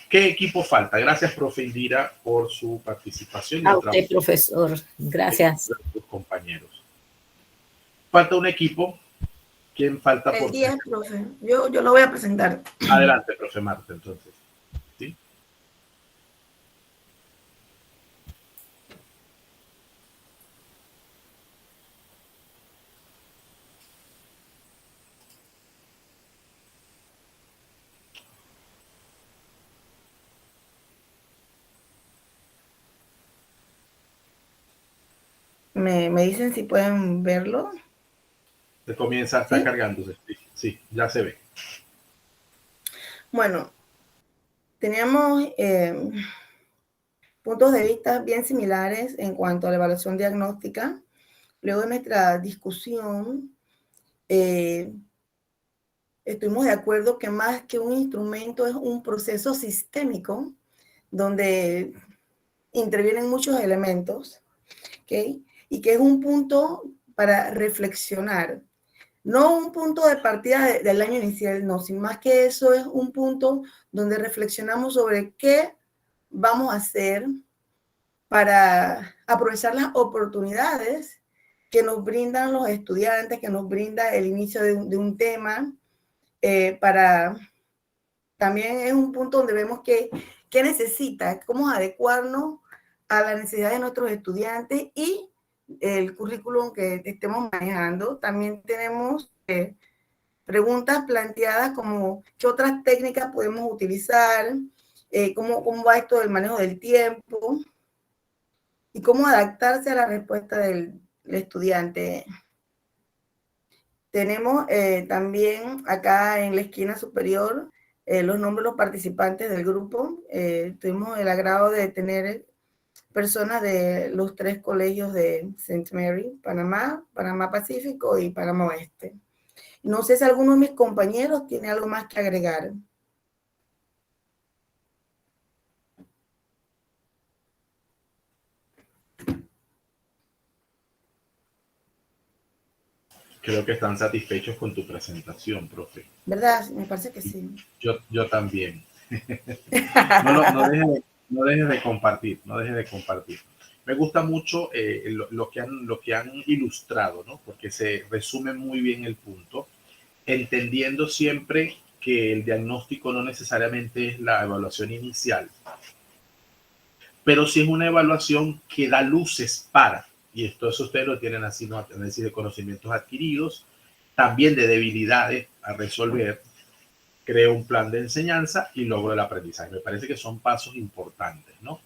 ¿Qué equipo falta? Gracias, profe Indira, por su participación. A usted, profesor. Gracias. Sus compañeros. Falta un equipo. ¿Quién falta? El 10, profe. Yo lo voy a presentar. Adelante, profe Marta, entonces. ¿Sí? Me dicen si pueden verlo. Se comienza, está cargándose. Sí, ya se ve. Bueno, teníamos puntos de vista bien similares en cuanto a la evaluación diagnóstica. Luego de nuestra discusión, estuvimos de acuerdo que más que un instrumento es un proceso sistémico donde intervienen muchos elementos, ¿ok? Y que es un punto para reflexionar. No un punto de partida del año inicial, no, sin más que eso es un punto donde reflexionamos sobre qué vamos a hacer para aprovechar las oportunidades que nos brindan los estudiantes, que nos brinda el inicio de un tema, también es un punto donde vemos qué necesita, cómo adecuarnos a la necesidad de nuestros estudiantes y el currículum que estemos manejando. También tenemos preguntas planteadas como qué otras técnicas podemos utilizar, cómo va esto del manejo del tiempo y cómo adaptarse a la respuesta del estudiante. Tenemos también acá en la esquina superior los nombres de los participantes del grupo. Tuvimos el agrado de tener personas de los 3 colegios de St. Mary, Panamá, Panamá Pacífico y Panamá Oeste. No sé si alguno de mis compañeros tiene algo más que agregar. Creo que están satisfechos con tu presentación, profe. ¿Verdad? Me parece que sí. Yo también. No dejes de compartir, no dejes de compartir. Me gusta mucho lo que han ilustrado, ¿no? Porque se resume muy bien el punto, entendiendo siempre que el diagnóstico no necesariamente es la evaluación inicial, pero sí es una evaluación que da luces para, y esto eso ustedes lo tienen así, ¿no? Es decir, de conocimientos adquiridos, también de debilidades a resolver, creo un plan de enseñanza y logro el aprendizaje. Me parece que son pasos importantes, ¿no?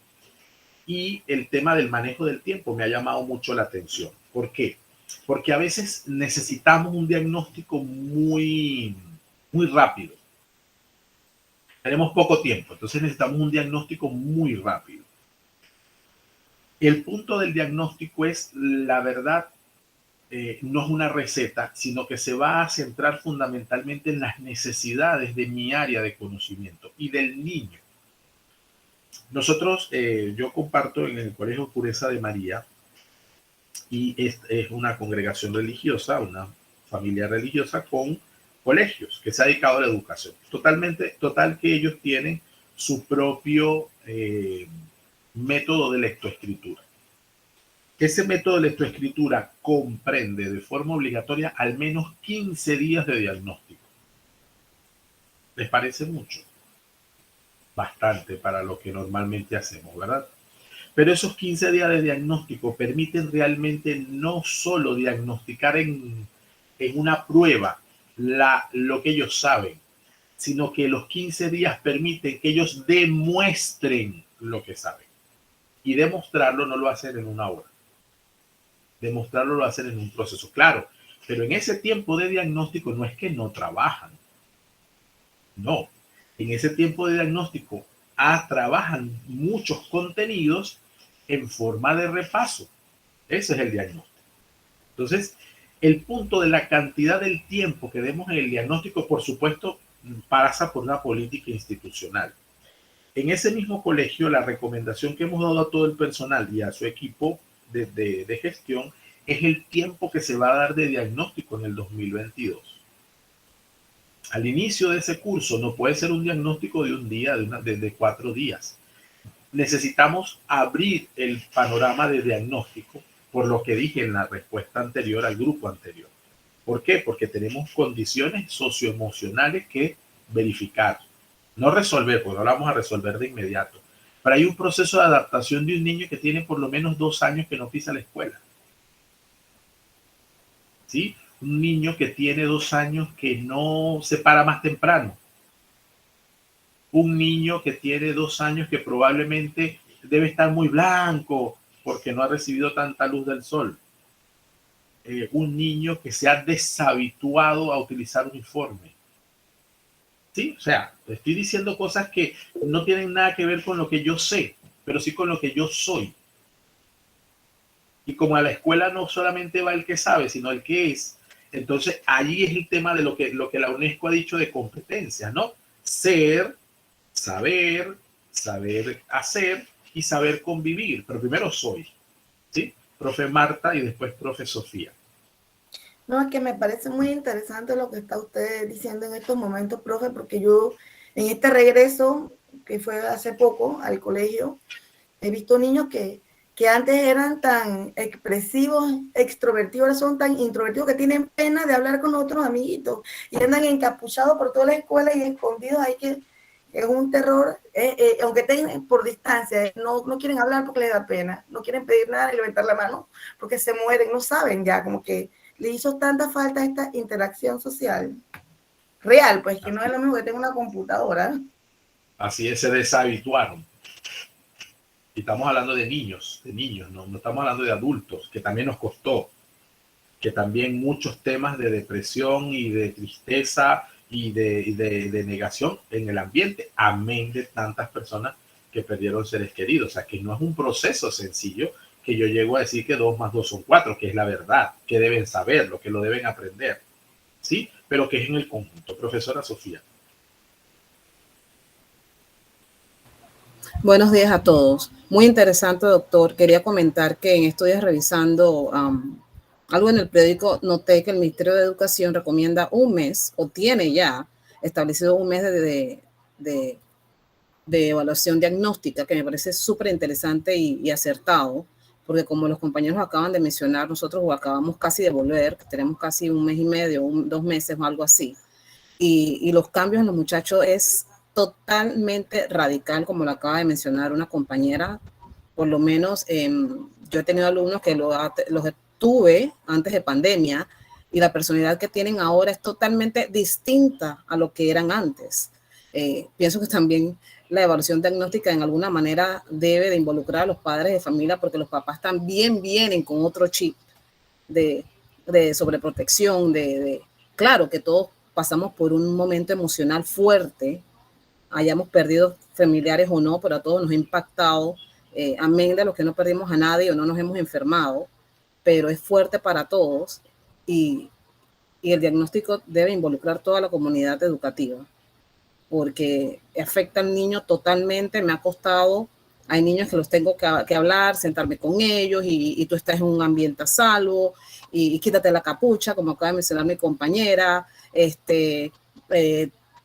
Y el tema del manejo del tiempo me ha llamado mucho la atención. ¿Por qué? Porque a veces necesitamos un diagnóstico muy rápido. Tenemos poco tiempo, entonces necesitamos un diagnóstico muy rápido. El punto del diagnóstico es, la verdad, no es una receta, sino que se va a centrar fundamentalmente en las necesidades de mi área de conocimiento y del niño. Nosotros, yo comparto en el Colegio Pureza de María, y es una congregación religiosa, una familia religiosa con colegios que se ha dedicado a la educación. Total que ellos tienen su propio método de lectoescritura. Ese método de lectoescritura comprende de forma obligatoria al menos 15 días de diagnóstico. ¿Les parece mucho? Bastante para lo que normalmente hacemos, ¿verdad? Pero esos 15 días de diagnóstico permiten realmente no solo diagnosticar en una prueba lo que ellos saben, sino que los 15 días permiten que ellos demuestren lo que saben. Y demostrarlo no lo hacen en una hora. Demostrarlo lo hacen en un proceso, claro. Pero en ese tiempo de diagnóstico no es que no trabajan. No. En ese tiempo de diagnóstico trabajan muchos contenidos en forma de repaso. Ese es el diagnóstico. Entonces, el punto de la cantidad del tiempo que demos en el diagnóstico, por supuesto, pasa por una política institucional. En ese mismo colegio, la recomendación que hemos dado a todo el personal y a su equipo de gestión es el tiempo que se va a dar de diagnóstico en el 2022. Al inicio de ese curso no puede ser un diagnóstico de un día, de 4 días. Necesitamos abrir el panorama de diagnóstico, por lo que dije en la respuesta anterior al grupo anterior. ¿Por qué? Porque tenemos condiciones socioemocionales que verificar. No resolver, porque no vamos a resolver de inmediato. Pero hay un proceso de adaptación de un niño que tiene por lo menos 2 años que no pisa la escuela. ¿Sí? Un niño que tiene 2 años que no se para más temprano. Un niño que tiene 2 años que probablemente debe estar muy blanco porque no ha recibido tanta luz del sol. Un niño que se ha deshabituado a utilizar uniforme. ¿Sí? O sea, estoy diciendo cosas que no tienen nada que ver con lo que yo sé, pero sí con lo que yo soy. Y como a la escuela no solamente va el que sabe, sino el que es, entonces allí es el tema de lo que la UNESCO ha dicho de competencias, ¿no? Ser, saber hacer y saber convivir. Pero primero soy, ¿sí? Profe Marta y después profe Sofía. No, es que me parece muy interesante lo que está usted diciendo en estos momentos, profe, porque yo en este regreso, que fue hace poco al colegio, he visto niños que antes eran tan expresivos, extrovertidos, ahora son tan introvertidos que tienen pena de hablar con otros amiguitos y andan encapuchados por toda la escuela y escondidos ahí, que es un terror, aunque estén por distancia, no quieren hablar porque les da pena, no quieren pedir nada ni levantar la mano porque se mueren, no saben ya, como que le hizo tanta falta esta interacción social real, pues que no es lo mismo que tenga una computadora. Así es, se deshabituaron. Y estamos hablando de niños, no estamos hablando de adultos, que también nos costó, que también muchos temas de depresión y de tristeza y de negación en el ambiente, amén de tantas personas que perdieron seres queridos. O sea, que no es un proceso sencillo que yo llego a decir que 2 más 2 son 4, que es la verdad, que deben saberlo, que lo deben aprender, ¿sí? Pero que es en el conjunto. Profesora Sofía. Buenos días a todos. Muy interesante, doctor. Quería comentar que en estos días revisando algo en el periódico, noté que el Ministerio de Educación recomienda un mes, o tiene ya establecido un mes de evaluación diagnóstica, que me parece súper interesante y acertado, porque como los compañeros acaban de mencionar, nosotros acabamos casi de volver, tenemos casi un mes y medio, 2 meses o algo así, y los cambios en los muchachos es totalmente radical, como lo acaba de mencionar una compañera. Por lo menos yo he tenido alumnos que los tuve antes de pandemia y la personalidad que tienen ahora es totalmente distinta a lo que eran antes. Pienso que también la evaluación diagnóstica en alguna manera debe de involucrar a los padres de familia, porque los papás también vienen con otro chip de sobreprotección, claro que todos pasamos por un momento emocional fuerte, hayamos perdido familiares o no, pero a todos nos ha impactado, amén de los que no perdimos a nadie o no nos hemos enfermado, pero es fuerte para todos y el diagnóstico debe involucrar toda la comunidad educativa, porque afecta al niño totalmente. Me ha costado, hay niños que los tengo que hablar, sentarme con ellos y tú estás en un ambiente a salvo y quítate la capucha, como acaba de mencionar mi compañera,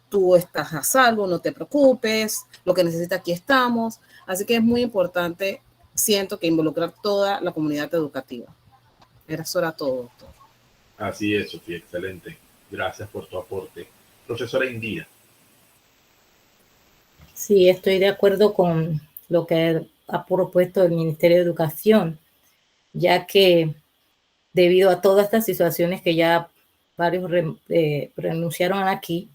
tú estás a salvo, no te preocupes, lo que necesitas aquí estamos. Así que es muy importante, siento, que involucrar toda la comunidad educativa. Eso era todo, doctor. Así es, Sofía, excelente. Gracias por tu aporte. Profesora Indira. Sí, estoy de acuerdo con lo que ha propuesto el Ministerio de Educación, ya que debido a todas estas situaciones que ya varios renunciaron aquí,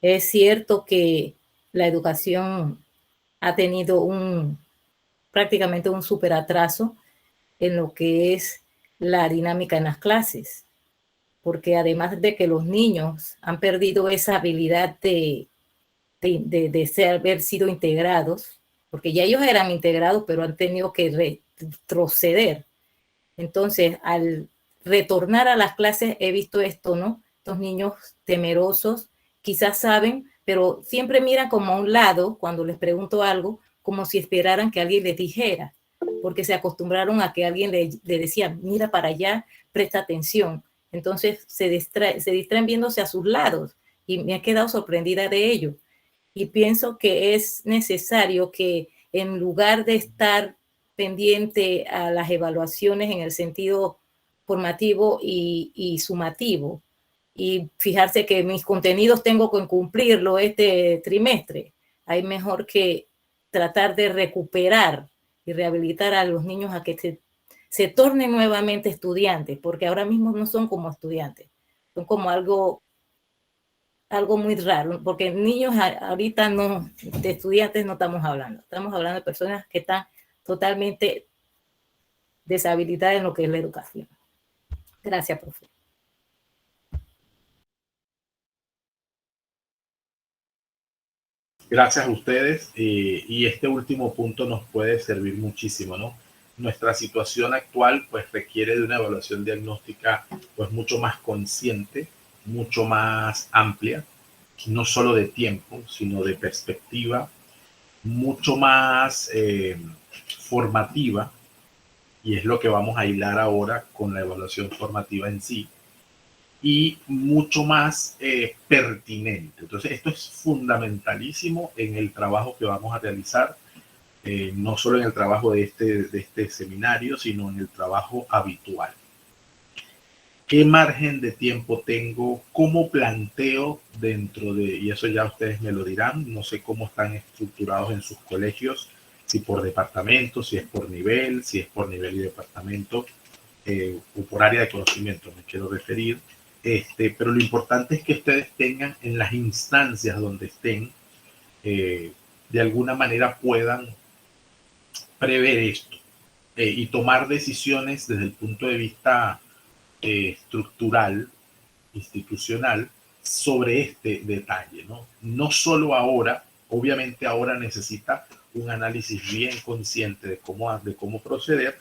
es cierto que la educación ha tenido prácticamente un súper atraso en lo que es la dinámica en las clases, porque además de que los niños han perdido esa habilidad de haber sido integrados, porque ya ellos eran integrados, pero han tenido que retroceder. Entonces, al retornar a las clases, he visto esto, ¿no? Estos niños temerosos, quizás saben, pero siempre miran como a un lado cuando les pregunto algo, como si esperaran que alguien les dijera, porque se acostumbraron a que alguien le decía, mira para allá, presta atención. Entonces se distraen viéndose a sus lados y me he quedado sorprendida de ello. Y pienso que es necesario que en lugar de estar pendiente a las evaluaciones en el sentido formativo y sumativo, y fijarse que mis contenidos tengo que cumplirlo este trimestre, hay mejor que tratar de recuperar y rehabilitar a los niños a que se tornen nuevamente estudiantes, porque ahora mismo no son como estudiantes, son como algo muy raro, porque niños ahorita no, de estudiantes no estamos hablando de personas que están totalmente deshabilitadas en lo que es la educación. Gracias, profe. Gracias a ustedes, y este último punto nos puede servir muchísimo, ¿no? Nuestra situación actual pues requiere de una evaluación diagnóstica pues mucho más consciente, mucho más amplia, no solo de tiempo, sino de perspectiva, mucho más formativa, y es lo que vamos a hilar ahora con la evaluación formativa en sí, y mucho más pertinente. Entonces, esto es fundamentalísimo en el trabajo que vamos a realizar, no solo en el trabajo de este seminario, sino en el trabajo habitual. ¿Qué margen de tiempo tengo? ¿Cómo planteo dentro de, y eso ya ustedes me lo dirán, no sé cómo están estructurados en sus colegios, si por departamento, si es por nivel y departamento, o por área de conocimiento, me quiero referir. Pero lo importante es que ustedes tengan en las instancias donde estén, de alguna manera puedan prever esto, y tomar decisiones desde el punto de vista estructural, institucional, sobre este detalle, ¿no? No solo ahora, obviamente ahora necesita un análisis bien consciente de cómo proceder,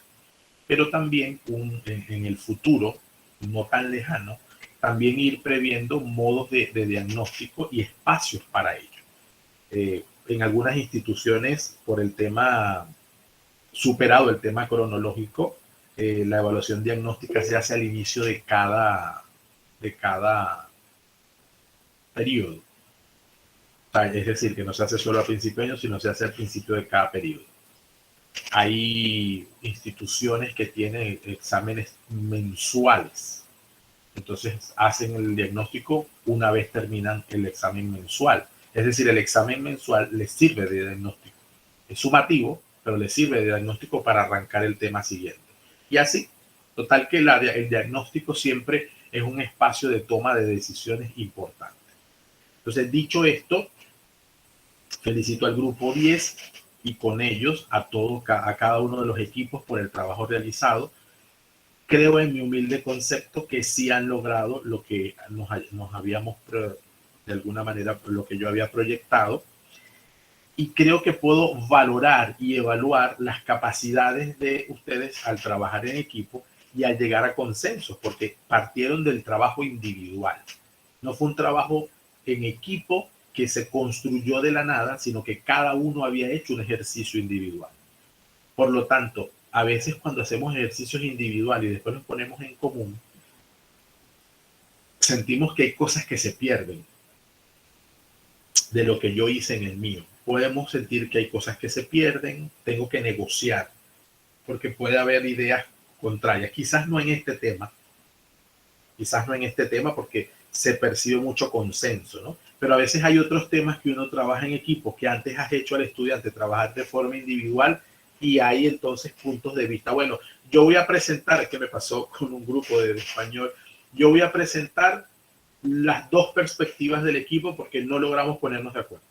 pero también en el futuro, no tan lejano, también ir previendo modos de diagnóstico y espacios para ello. En algunas instituciones, por el tema, superado el tema cronológico, la evaluación diagnóstica se hace al inicio de cada periodo. O sea, es decir, que no se hace solo al principio de año, sino se hace al principio de cada periodo. Hay instituciones que tienen exámenes mensuales. Entonces hacen el diagnóstico una vez terminan el examen mensual. Es decir, el examen mensual les sirve de diagnóstico. Es sumativo, pero les sirve de diagnóstico para arrancar el tema siguiente. Y así, total que el diagnóstico siempre es un espacio de toma de decisiones importantes. Entonces, dicho esto, felicito al grupo 10 y con ellos a cada uno de los equipos por el trabajo realizado. Creo en mi humilde concepto que sí han logrado lo que nos habíamos, de alguna manera, lo que yo había proyectado. Y creo que puedo valorar y evaluar las capacidades de ustedes al trabajar en equipo y al llegar a consensos, porque partieron del trabajo individual. No fue un trabajo en equipo que se construyó de la nada, sino que cada uno había hecho un ejercicio individual. Por lo tanto, a veces cuando hacemos ejercicios individuales y después los ponemos en común, sentimos que hay cosas que se pierden de lo que yo hice en el mío. Podemos sentir que hay cosas que se pierden, tengo que negociar, porque puede haber ideas contrarias. Quizás no en este tema porque se percibe mucho consenso, ¿no? Pero a veces hay otros temas que uno trabaja en equipo, que antes has hecho al estudiante trabajar de forma individual y hay entonces puntos de vista. Bueno, yo voy a presentar, es que me pasó con un grupo de español, yo voy a presentar las dos perspectivas del equipo porque no logramos ponernos de acuerdo.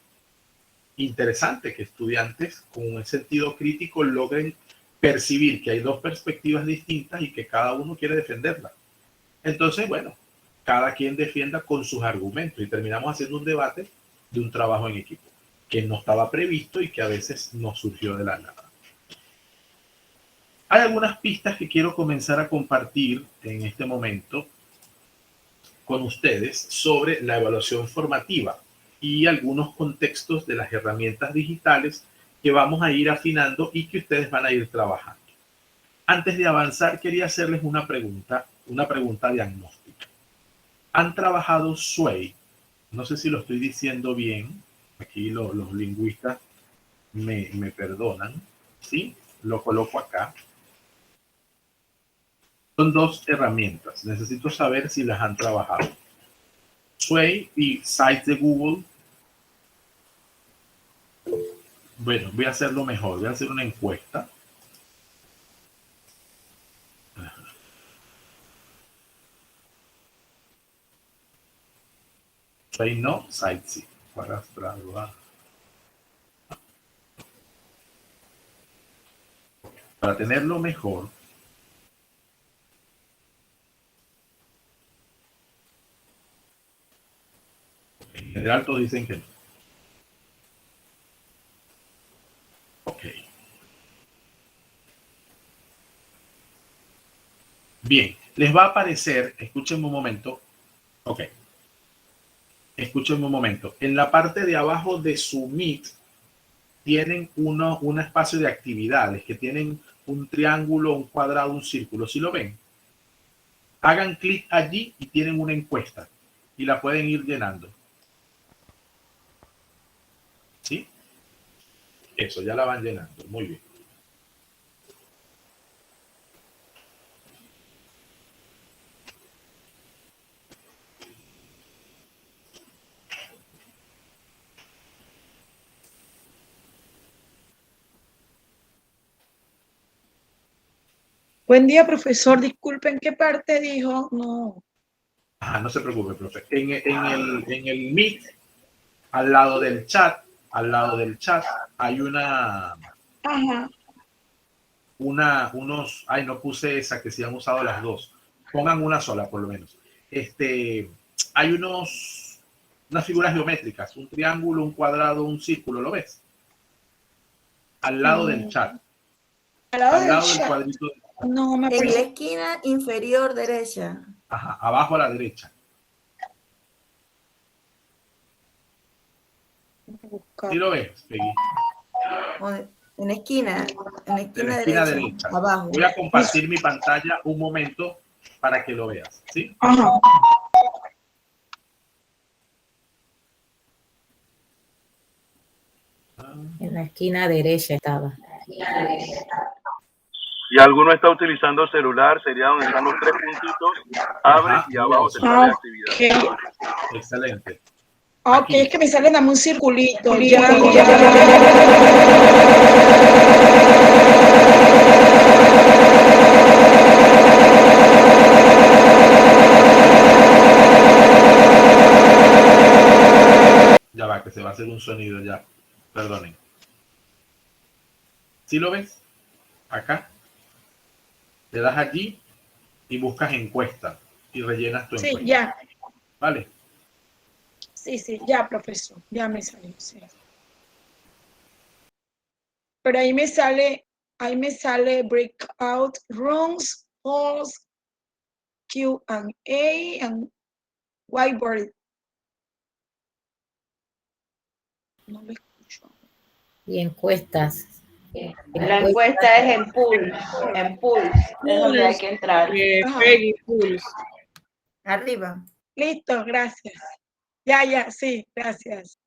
Interesante que estudiantes con un sentido crítico logren percibir que hay dos perspectivas distintas y que cada uno quiere defenderla. Entonces, bueno, cada quien defienda con sus argumentos y terminamos haciendo un debate de un trabajo en equipo que no estaba previsto y que a veces nos surgió de la nada. Hay algunas pistas que quiero comenzar a compartir en este momento con ustedes sobre la evaluación formativa y algunos contextos de las herramientas digitales que vamos a ir afinando y que ustedes van a ir trabajando. Antes de avanzar, quería hacerles una pregunta diagnóstica. ¿Han trabajado Sway? No sé si lo estoy diciendo bien. Aquí los lingüistas me perdonan. ¿Sí? Lo coloco acá. Son dos herramientas. Necesito saber si las han trabajado. Sway y Sites de Google. Bueno, voy a hacerlo mejor. Voy a hacer una encuesta. Sway no, Sites sí. Para tenerlo mejor, en general todos dicen que no. Ok. Bien, les va a aparecer, escúchenme un momento. Ok. Escúchenme un momento. En la parte de abajo de su Meet tienen un espacio de actividades que tienen un triángulo, un cuadrado, un círculo. ¿Sí lo ven? Hagan clic allí y tienen una encuesta y la pueden ir llenando. ¿Sí? Eso, ya la van llenando. Muy bien. Buen día, profesor. Disculpen, ¿qué parte dijo? No. Ajá, no se preocupe, profe. En el Meet, al lado del chat, hay Ajá. ay, no puse esa, que sí han usado las dos. Pongan una sola, por lo menos. Hay unas figuras geométricas, un triángulo, un cuadrado, un círculo, ¿lo ves? Al lado del chat. Al lado Al lado del del chat. cuadrito. No, me En la parece. esquina inferior derecha. Ajá, abajo a la derecha. ¿Sí lo ves, Peggy? En la esquina derecha. abajo. Voy a compartir mi pantalla un momento para que lo veas, ¿sí? Ajá. En la esquina derecha estaba. Si alguno está utilizando celular, sería donde están los tres puntitos, abre y abajo te sale actividad. Excelente. Ok, es que me sale dame un circulito. Ya va, que se va a hacer un sonido ya. Perdonen. ¿Sí lo ves? Acá. Le das allí y buscas encuesta y rellenas tu encuesta. Sí, ya. ¿Vale? Sí, ya, profesor. Ya me salió, sí. Pero ahí me sale breakout rooms, polls, Q&A, and whiteboard. No lo escucho. Y encuestas. La encuesta es en Pulse. En Pulse es donde hay que entrar. Peggy, Pulse. Arriba. Listo, gracias. Ya, sí, gracias.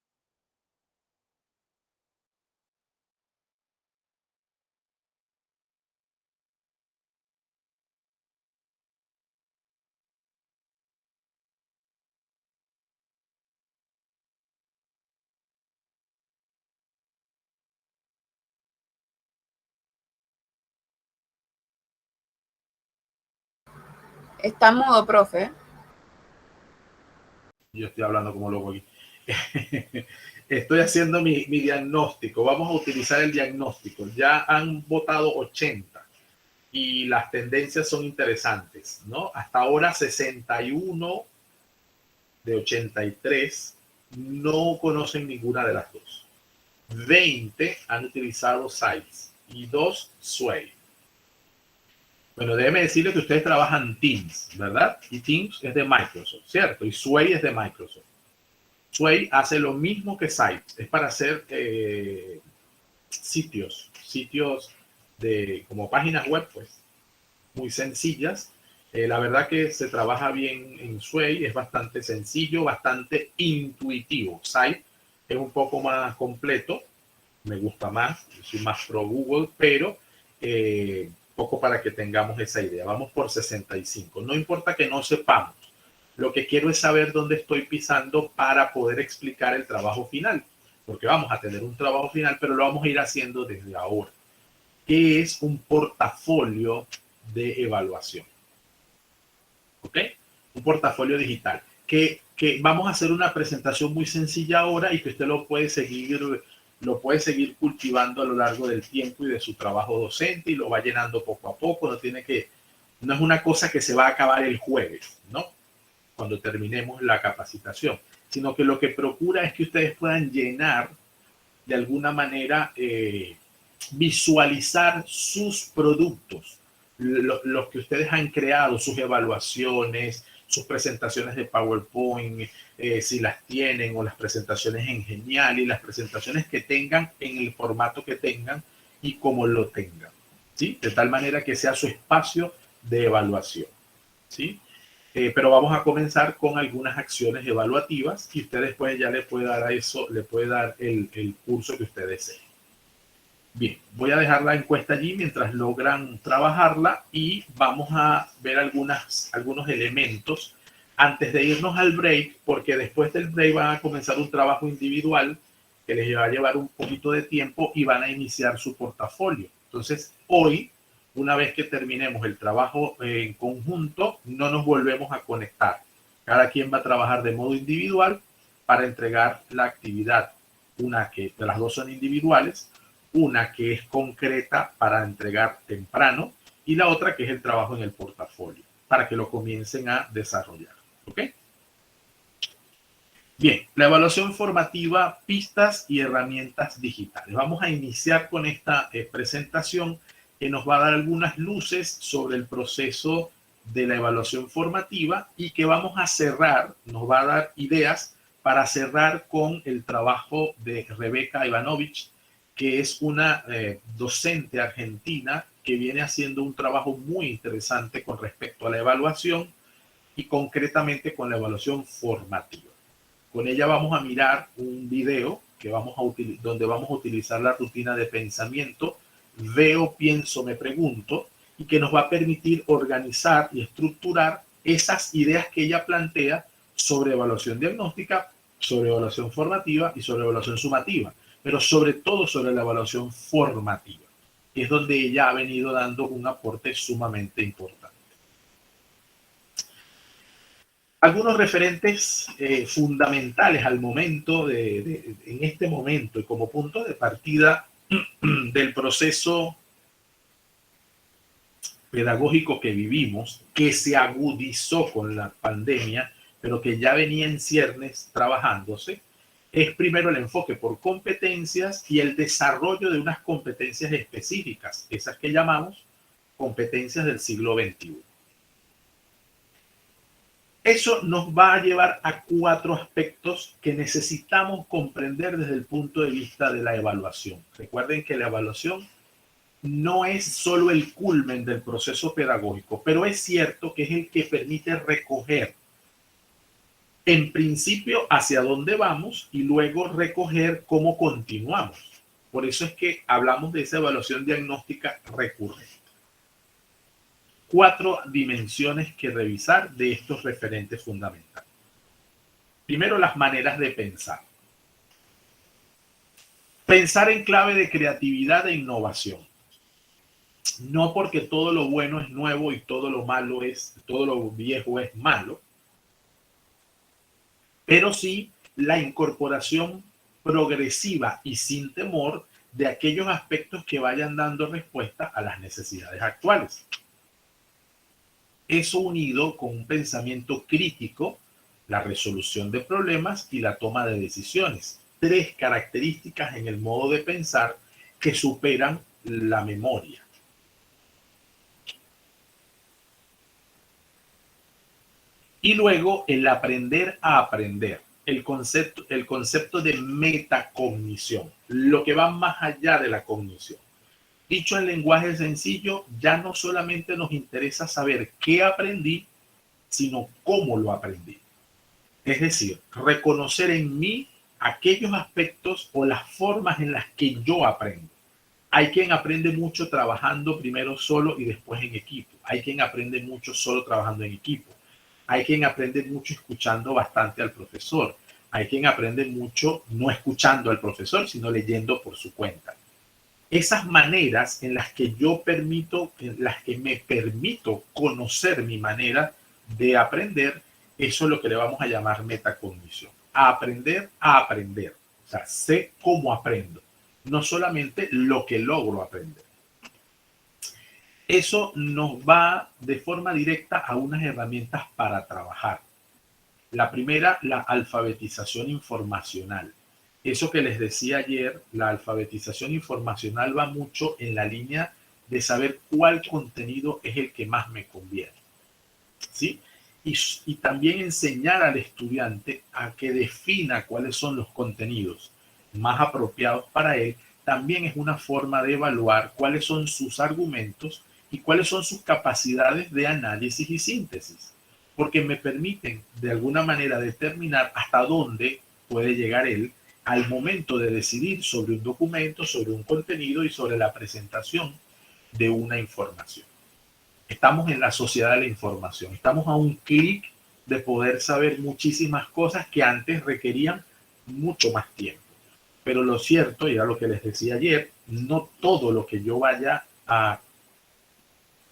Está mudo, profe. Yo estoy hablando como loco aquí. Estoy haciendo mi diagnóstico. Vamos a utilizar el diagnóstico. Ya han votado 80 y las tendencias son interesantes, ¿no? Hasta ahora 61 de 83 no conocen ninguna de las dos. 20 han utilizado Sites y 2 Sway. Bueno, déjeme decirle que ustedes trabajan Teams, ¿verdad? Y Teams es de Microsoft, ¿cierto? Y Sway es de Microsoft. Sway hace lo mismo que Site, es para hacer sitios de como páginas web, pues muy sencillas. La verdad que se trabaja bien en Sway, es bastante sencillo, bastante intuitivo. Site es un poco más completo, me gusta más, yo soy más pro Google, pero poco para que tengamos esa idea. Vamos por 65. No importa que no sepamos, lo que quiero es saber dónde estoy pisando para poder explicar el trabajo final, porque vamos a tener un trabajo final, pero lo vamos a ir haciendo desde ahora. ¿Qué es un portafolio de evaluación? ¿Ok? Un portafolio digital. Que vamos a hacer una presentación muy sencilla ahora y que usted lo puede seguir cultivando a lo largo del tiempo y de su trabajo docente y lo va llenando poco a poco. No es una cosa que se va a acabar el jueves, ¿no? Cuando terminemos la capacitación, sino que lo que procura es que ustedes puedan llenar de alguna manera, visualizar sus productos, los que ustedes han creado, sus evaluaciones, sus presentaciones de PowerPoint, si las tienen, o las presentaciones en Genial, y las presentaciones que tengan en el formato que tengan y como lo tengan, ¿sí? De tal manera que sea su espacio de evaluación, ¿sí? Pero vamos a comenzar con algunas acciones evaluativas y usted después ya le puede dar a eso, le puede dar el curso que usted desee. Bien, voy a dejar la encuesta allí mientras logran trabajarla y vamos a ver algunos elementos antes de irnos al break, porque después del break van a comenzar un trabajo individual que les va a llevar un poquito de tiempo y van a iniciar su portafolio. Entonces, hoy, una vez que terminemos el trabajo en conjunto, no nos volvemos a conectar. Cada quien va a trabajar de modo individual para entregar la actividad. Una que de las dos son individuales, una que es concreta para entregar temprano y la otra que es el trabajo en el portafolio, para que lo comiencen a desarrollar. ¿Ok? Bien, la evaluación formativa, pistas y herramientas digitales. Vamos a iniciar con esta presentación que nos va a dar algunas luces sobre el proceso de la evaluación formativa y que vamos a cerrar, nos va a dar ideas para cerrar con el trabajo de Rebeca Ivanovich, que es una docente argentina que viene haciendo un trabajo muy interesante con respecto a la evaluación y concretamente con la evaluación formativa. Con ella vamos a mirar un video que donde vamos a utilizar la rutina de pensamiento, veo, pienso, me pregunto, y que nos va a permitir organizar y estructurar esas ideas que ella plantea sobre evaluación diagnóstica, sobre evaluación formativa y sobre evaluación sumativa, pero sobre todo sobre la evaluación formativa, que es donde ella ha venido dando un aporte sumamente importante. Algunos referentes fundamentales al momento, en este momento y como punto de partida del proceso pedagógico que vivimos, que se agudizó con la pandemia, pero que ya venía en ciernes trabajándose, es primero el enfoque por competencias y el desarrollo de unas competencias específicas, esas que llamamos competencias del siglo XXI. Eso nos va a llevar a 4 aspectos que necesitamos comprender desde el punto de vista de la evaluación. Recuerden que la evaluación no es solo el culmen del proceso pedagógico, pero es cierto que es el que permite recoger en principio hacia dónde vamos y luego recoger cómo continuamos. Por eso es que hablamos de esa evaluación diagnóstica recurrente. 4 dimensiones que revisar de estos referentes fundamentales. Primero, las maneras de pensar. Pensar en clave de creatividad e innovación. No porque todo lo bueno es nuevo y todo lo viejo es malo, pero sí la incorporación progresiva y sin temor de aquellos aspectos que vayan dando respuesta a las necesidades actuales. Eso unido con un pensamiento crítico, la resolución de problemas y la toma de decisiones. 3 características en el modo de pensar que superan la memoria. Y luego el aprender a aprender. el concepto de metacognición, lo que va más allá de la cognición. Dicho en lenguaje sencillo, ya no solamente nos interesa saber qué aprendí, sino cómo lo aprendí. Es decir, reconocer en mí aquellos aspectos o las formas en las que yo aprendo. Hay quien aprende mucho trabajando primero solo y después en equipo. Hay quien aprende mucho solo trabajando en equipo. Hay quien aprende mucho escuchando bastante al profesor. Hay quien aprende mucho no escuchando al profesor, sino leyendo por su cuenta. Esas maneras en las que me permito conocer mi manera de aprender, eso es lo que le vamos a llamar metacognición. A aprender a aprender. O sea, sé cómo aprendo, no solamente lo que logro aprender. Eso nos va de forma directa a unas herramientas para trabajar. La primera, la alfabetización informacional. Eso que les decía ayer, la alfabetización informacional va mucho en la línea de saber cuál contenido es el que más me conviene. ¿Sí? Y también enseñar al estudiante a que defina cuáles son los contenidos más apropiados para él, también es una forma de evaluar cuáles son sus argumentos y cuáles son sus capacidades de análisis y síntesis, porque me permiten de alguna manera determinar hasta dónde puede llegar él al momento de decidir sobre un documento, sobre un contenido y sobre la presentación de una información. Estamos en la sociedad de la información, estamos a un clic de poder saber muchísimas cosas que antes requerían mucho más tiempo. Pero lo cierto, y era lo que les decía ayer, no todo lo que yo vaya a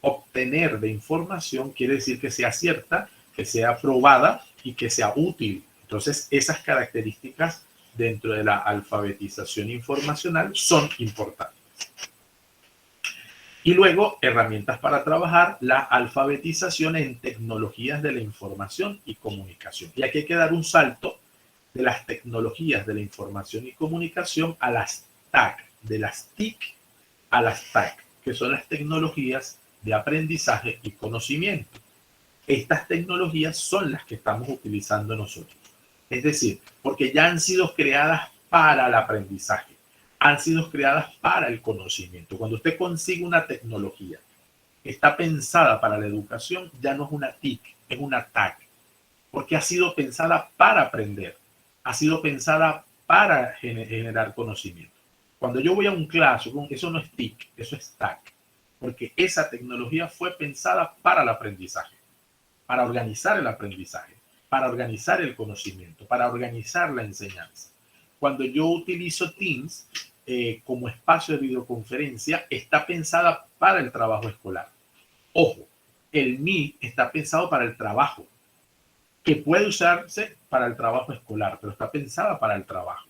obtener de información quiere decir que sea cierta, que sea probada y que sea útil. Entonces, esas características dentro de la alfabetización informacional son importantes. Y luego, herramientas para trabajar la alfabetización en tecnologías de la información y comunicación. Y aquí hay que dar un salto de las tecnologías de la información y comunicación a las TAC, de las TIC a las TAC, que son las tecnologías de aprendizaje y conocimiento. Estas tecnologías son las que estamos utilizando nosotros. Es decir, porque ya han sido creadas para el aprendizaje, han sido creadas para el conocimiento. Cuando usted consigue una tecnología que está pensada para la educación, ya no es una TIC, es una TAC, porque ha sido pensada para aprender, ha sido pensada para generar conocimiento. Cuando yo voy a un classroom, eso no es TIC, eso es TAC, porque esa tecnología fue pensada para el aprendizaje, para organizar el aprendizaje, para organizar el conocimiento, para organizar la enseñanza. Cuando yo utilizo Teams como espacio de videoconferencia, está pensada para el trabajo escolar. Ojo, el Meet está pensado para el trabajo, que puede usarse para el trabajo escolar, pero está pensada para el trabajo.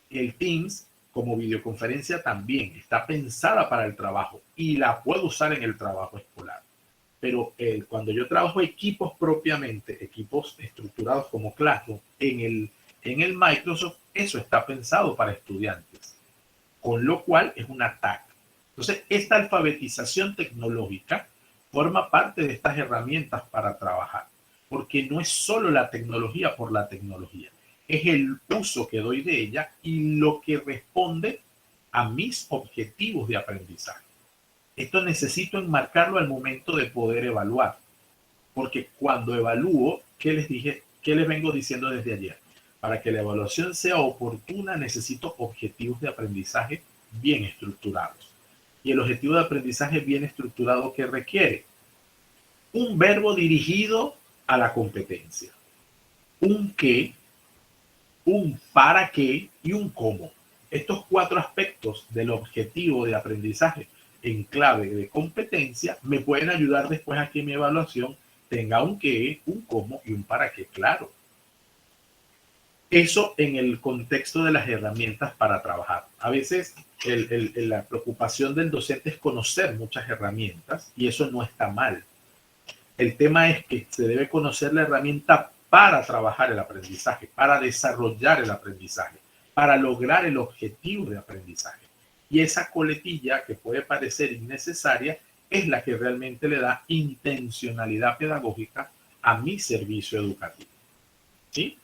El Teams como videoconferencia también está pensada para el trabajo y la puedo usar en el trabajo escolar. Pero cuando yo trabajo equipos propiamente, equipos estructurados como Classroom, en el Microsoft, eso está pensado para estudiantes, con lo cual es una TAC. Entonces, esta alfabetización tecnológica forma parte de estas herramientas para trabajar, porque no es solo la tecnología por la tecnología, es el uso que doy de ella y lo que responde a mis objetivos de aprendizaje. Esto necesito enmarcarlo al momento de poder evaluar, porque cuando evalúo, ¿qué les dije? ¿Qué les vengo diciendo desde ayer? Para que la evaluación sea oportuna, necesito objetivos de aprendizaje bien estructurados. Y el objetivo de aprendizaje bien estructurado, ¿qué requiere? Un verbo dirigido a la competencia, un qué, un para qué y un cómo. Estos 4 aspectos del objetivo de aprendizaje en clave de competencia me pueden ayudar después a que mi evaluación tenga un qué, un cómo y un para qué claro. Eso en el contexto de las herramientas para trabajar. A veces la preocupación del docente es conocer muchas herramientas y eso no está mal. El tema es que se debe conocer la herramienta para trabajar el aprendizaje, para desarrollar el aprendizaje, para lograr el objetivo de aprendizaje. Y esa coletilla que puede parecer innecesaria es la que realmente le da intencionalidad pedagógica a mi servicio educativo. ¿Sí?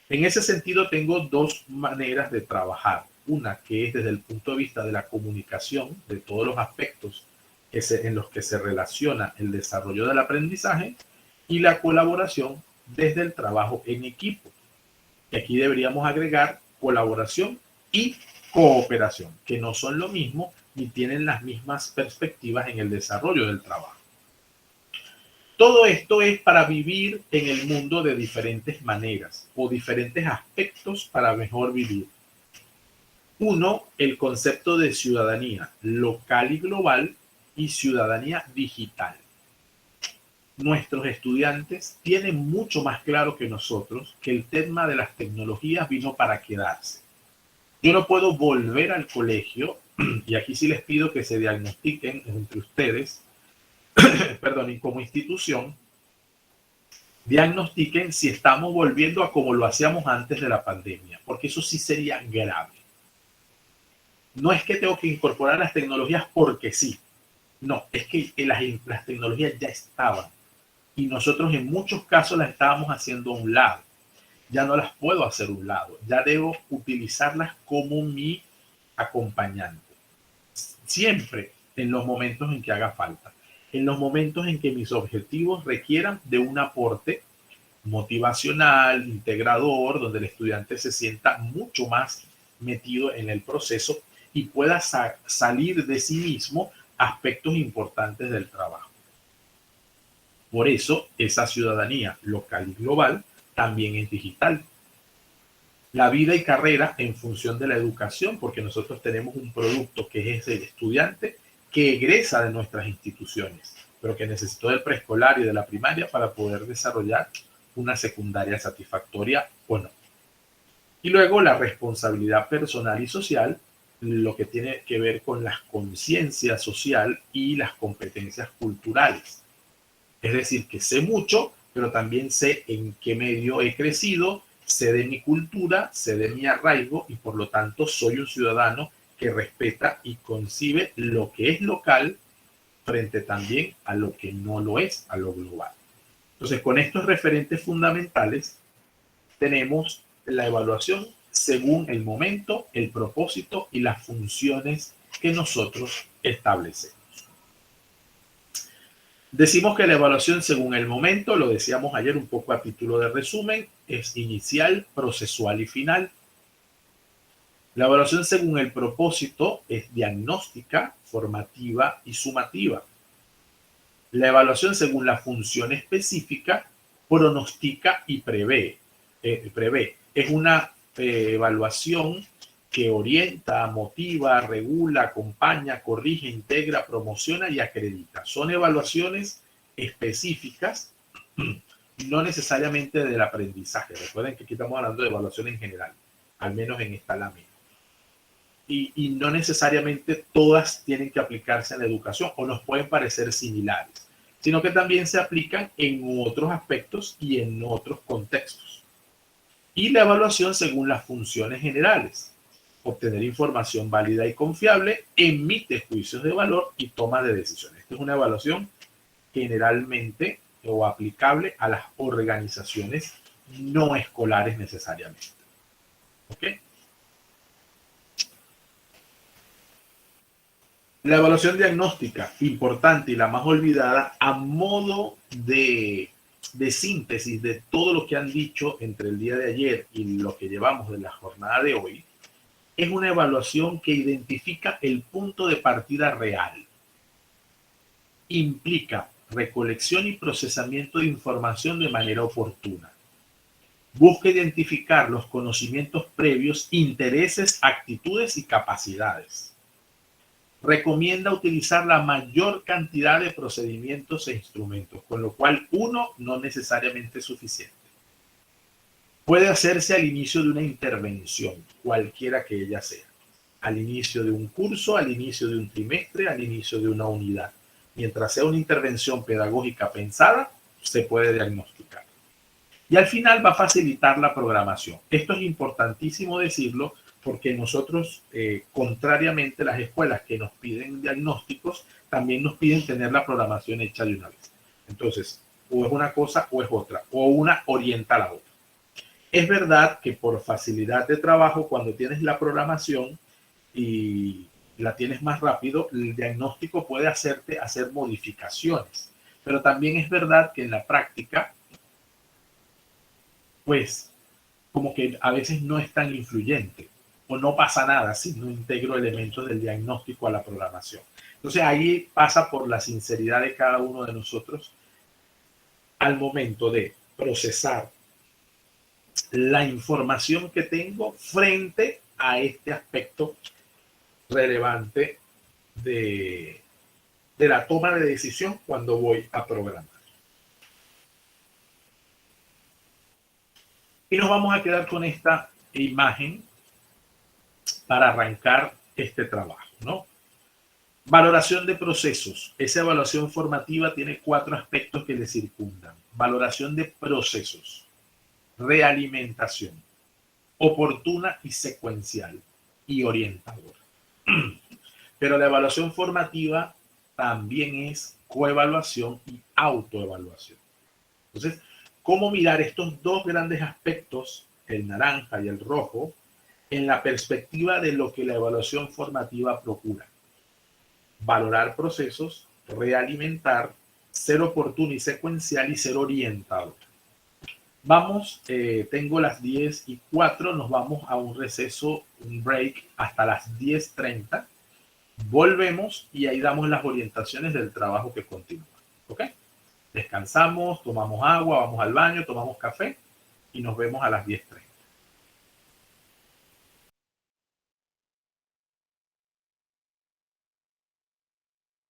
En ese sentido, tengo dos maneras de trabajar. Una que es desde el punto de vista de la comunicación, de todos los aspectos en los que se relaciona el desarrollo del aprendizaje, y la colaboración desde el trabajo en equipo. Y aquí deberíamos agregar colaboración y cooperación, que no son lo mismo ni tienen las mismas perspectivas en el desarrollo del trabajo. Todo esto es para vivir en el mundo de diferentes maneras o diferentes aspectos para mejor vivir. Uno, el concepto de ciudadanía local y global y ciudadanía digital. Nuestros estudiantes tienen mucho más claro que nosotros que el tema de las tecnologías vino para quedarse. Yo no puedo volver al colegio, y aquí sí les pido que se diagnostiquen entre ustedes, perdón, y como institución, diagnostiquen si estamos volviendo a como lo hacíamos antes de la pandemia, porque eso sí sería grave. No es que tengo que incorporar las tecnologías porque sí. No, es que las tecnologías ya estaban y nosotros en muchos casos las estábamos haciendo a un lado. Ya no las puedo hacer a un lado. Ya debo utilizarlas como mi acompañante. Siempre en los momentos en que haga falta. En los momentos en que mis objetivos requieran de un aporte motivacional, integrador, donde el estudiante se sienta mucho más metido en el proceso y pueda salir de sí mismo aspectos importantes del trabajo. Por eso, esa ciudadanía local y global también es digital. La vida y carrera en función de la educación, porque nosotros tenemos un producto que es el estudiante que egresa de nuestras instituciones, pero que necesitó del preescolar y de la primaria para poder desarrollar una secundaria satisfactoria o no. Y luego la responsabilidad personal y social, lo que tiene que ver con la conciencia social y las competencias culturales. Es decir, que sé mucho, pero también sé en qué medio he crecido, sé de mi cultura, sé de mi arraigo y por lo tanto soy un ciudadano que respeta y concibe lo que es local frente también a lo que no lo es, a lo global. Entonces, con estos referentes fundamentales, tenemos la evaluación según el momento, el propósito y las funciones que nosotros establecemos. Decimos que la evaluación según el momento, lo decíamos ayer un poco a título de resumen, es inicial, procesual y final. La evaluación según el propósito es diagnóstica, formativa y sumativa. La evaluación según la función específica pronostica y prevé. Es una evaluación que orienta, motiva, regula, acompaña, corrige, integra, promociona y acredita. Son evaluaciones específicas, no necesariamente del aprendizaje. Recuerden que aquí estamos hablando de evaluación en general, al menos en esta lámina. Y no necesariamente todas tienen que aplicarse en la educación o nos pueden parecer similares, sino que también se aplican en otros aspectos y en otros contextos. Y la evaluación según las funciones generales. Obtener información válida y confiable, emite juicios de valor y toma de decisiones. Esta es una evaluación generalmente o aplicable a las organizaciones no escolares necesariamente. ¿Ok? La evaluación diagnóstica, importante y la más olvidada, a modo de síntesis de todo lo que han dicho entre el día de ayer y lo que llevamos de la jornada de hoy, es una evaluación que identifica el punto de partida real. Implica recolección y procesamiento de información de manera oportuna. Busca identificar los conocimientos previos, intereses, actitudes y capacidades. Recomienda utilizar la mayor cantidad de procedimientos e instrumentos, con lo cual uno no necesariamente es suficiente. Puede hacerse al inicio de una intervención, cualquiera que ella sea. Al inicio de un curso, al inicio de un trimestre, al inicio de una unidad. Mientras sea una intervención pedagógica pensada, se puede diagnosticar. Y al final va a facilitar la programación. Esto es importantísimo decirlo porque nosotros, contrariamente a las escuelas que nos piden diagnósticos, también nos piden tener la programación hecha de una vez. Entonces, o es una cosa o es otra, o una orienta a la otra. Es verdad que por facilidad de trabajo, cuando tienes la programación y la tienes más rápido, el diagnóstico puede hacerte hacer modificaciones. Pero también es verdad que en la práctica, pues, como que a veces no es tan influyente o no pasa nada si no integro elementos del diagnóstico a la programación. Entonces ahí pasa por la sinceridad de cada uno de nosotros al momento de procesar la información que tengo frente a este aspecto relevante de la toma de decisión cuando voy a programar. Y nos vamos a quedar con esta imagen para arrancar este trabajo, ¿no? Valoración de procesos. Esa evaluación formativa tiene 4 aspectos que le circundan. Valoración de procesos, realimentación, oportuna y secuencial, y orientadora. Pero la evaluación formativa también es coevaluación y autoevaluación. Entonces, ¿cómo mirar estos 2 grandes aspectos, el naranja y el rojo, en la perspectiva de lo que la evaluación formativa procura? Valorar procesos, realimentar, ser oportuno y secuencial y ser orientador. Vamos, tengo las 10:04, nos vamos a un receso, un break hasta las 10:30. Volvemos y ahí damos las orientaciones del trabajo que continúa. ¿Ok? Descansamos, tomamos agua, vamos al baño, tomamos café y nos vemos a las 10:30.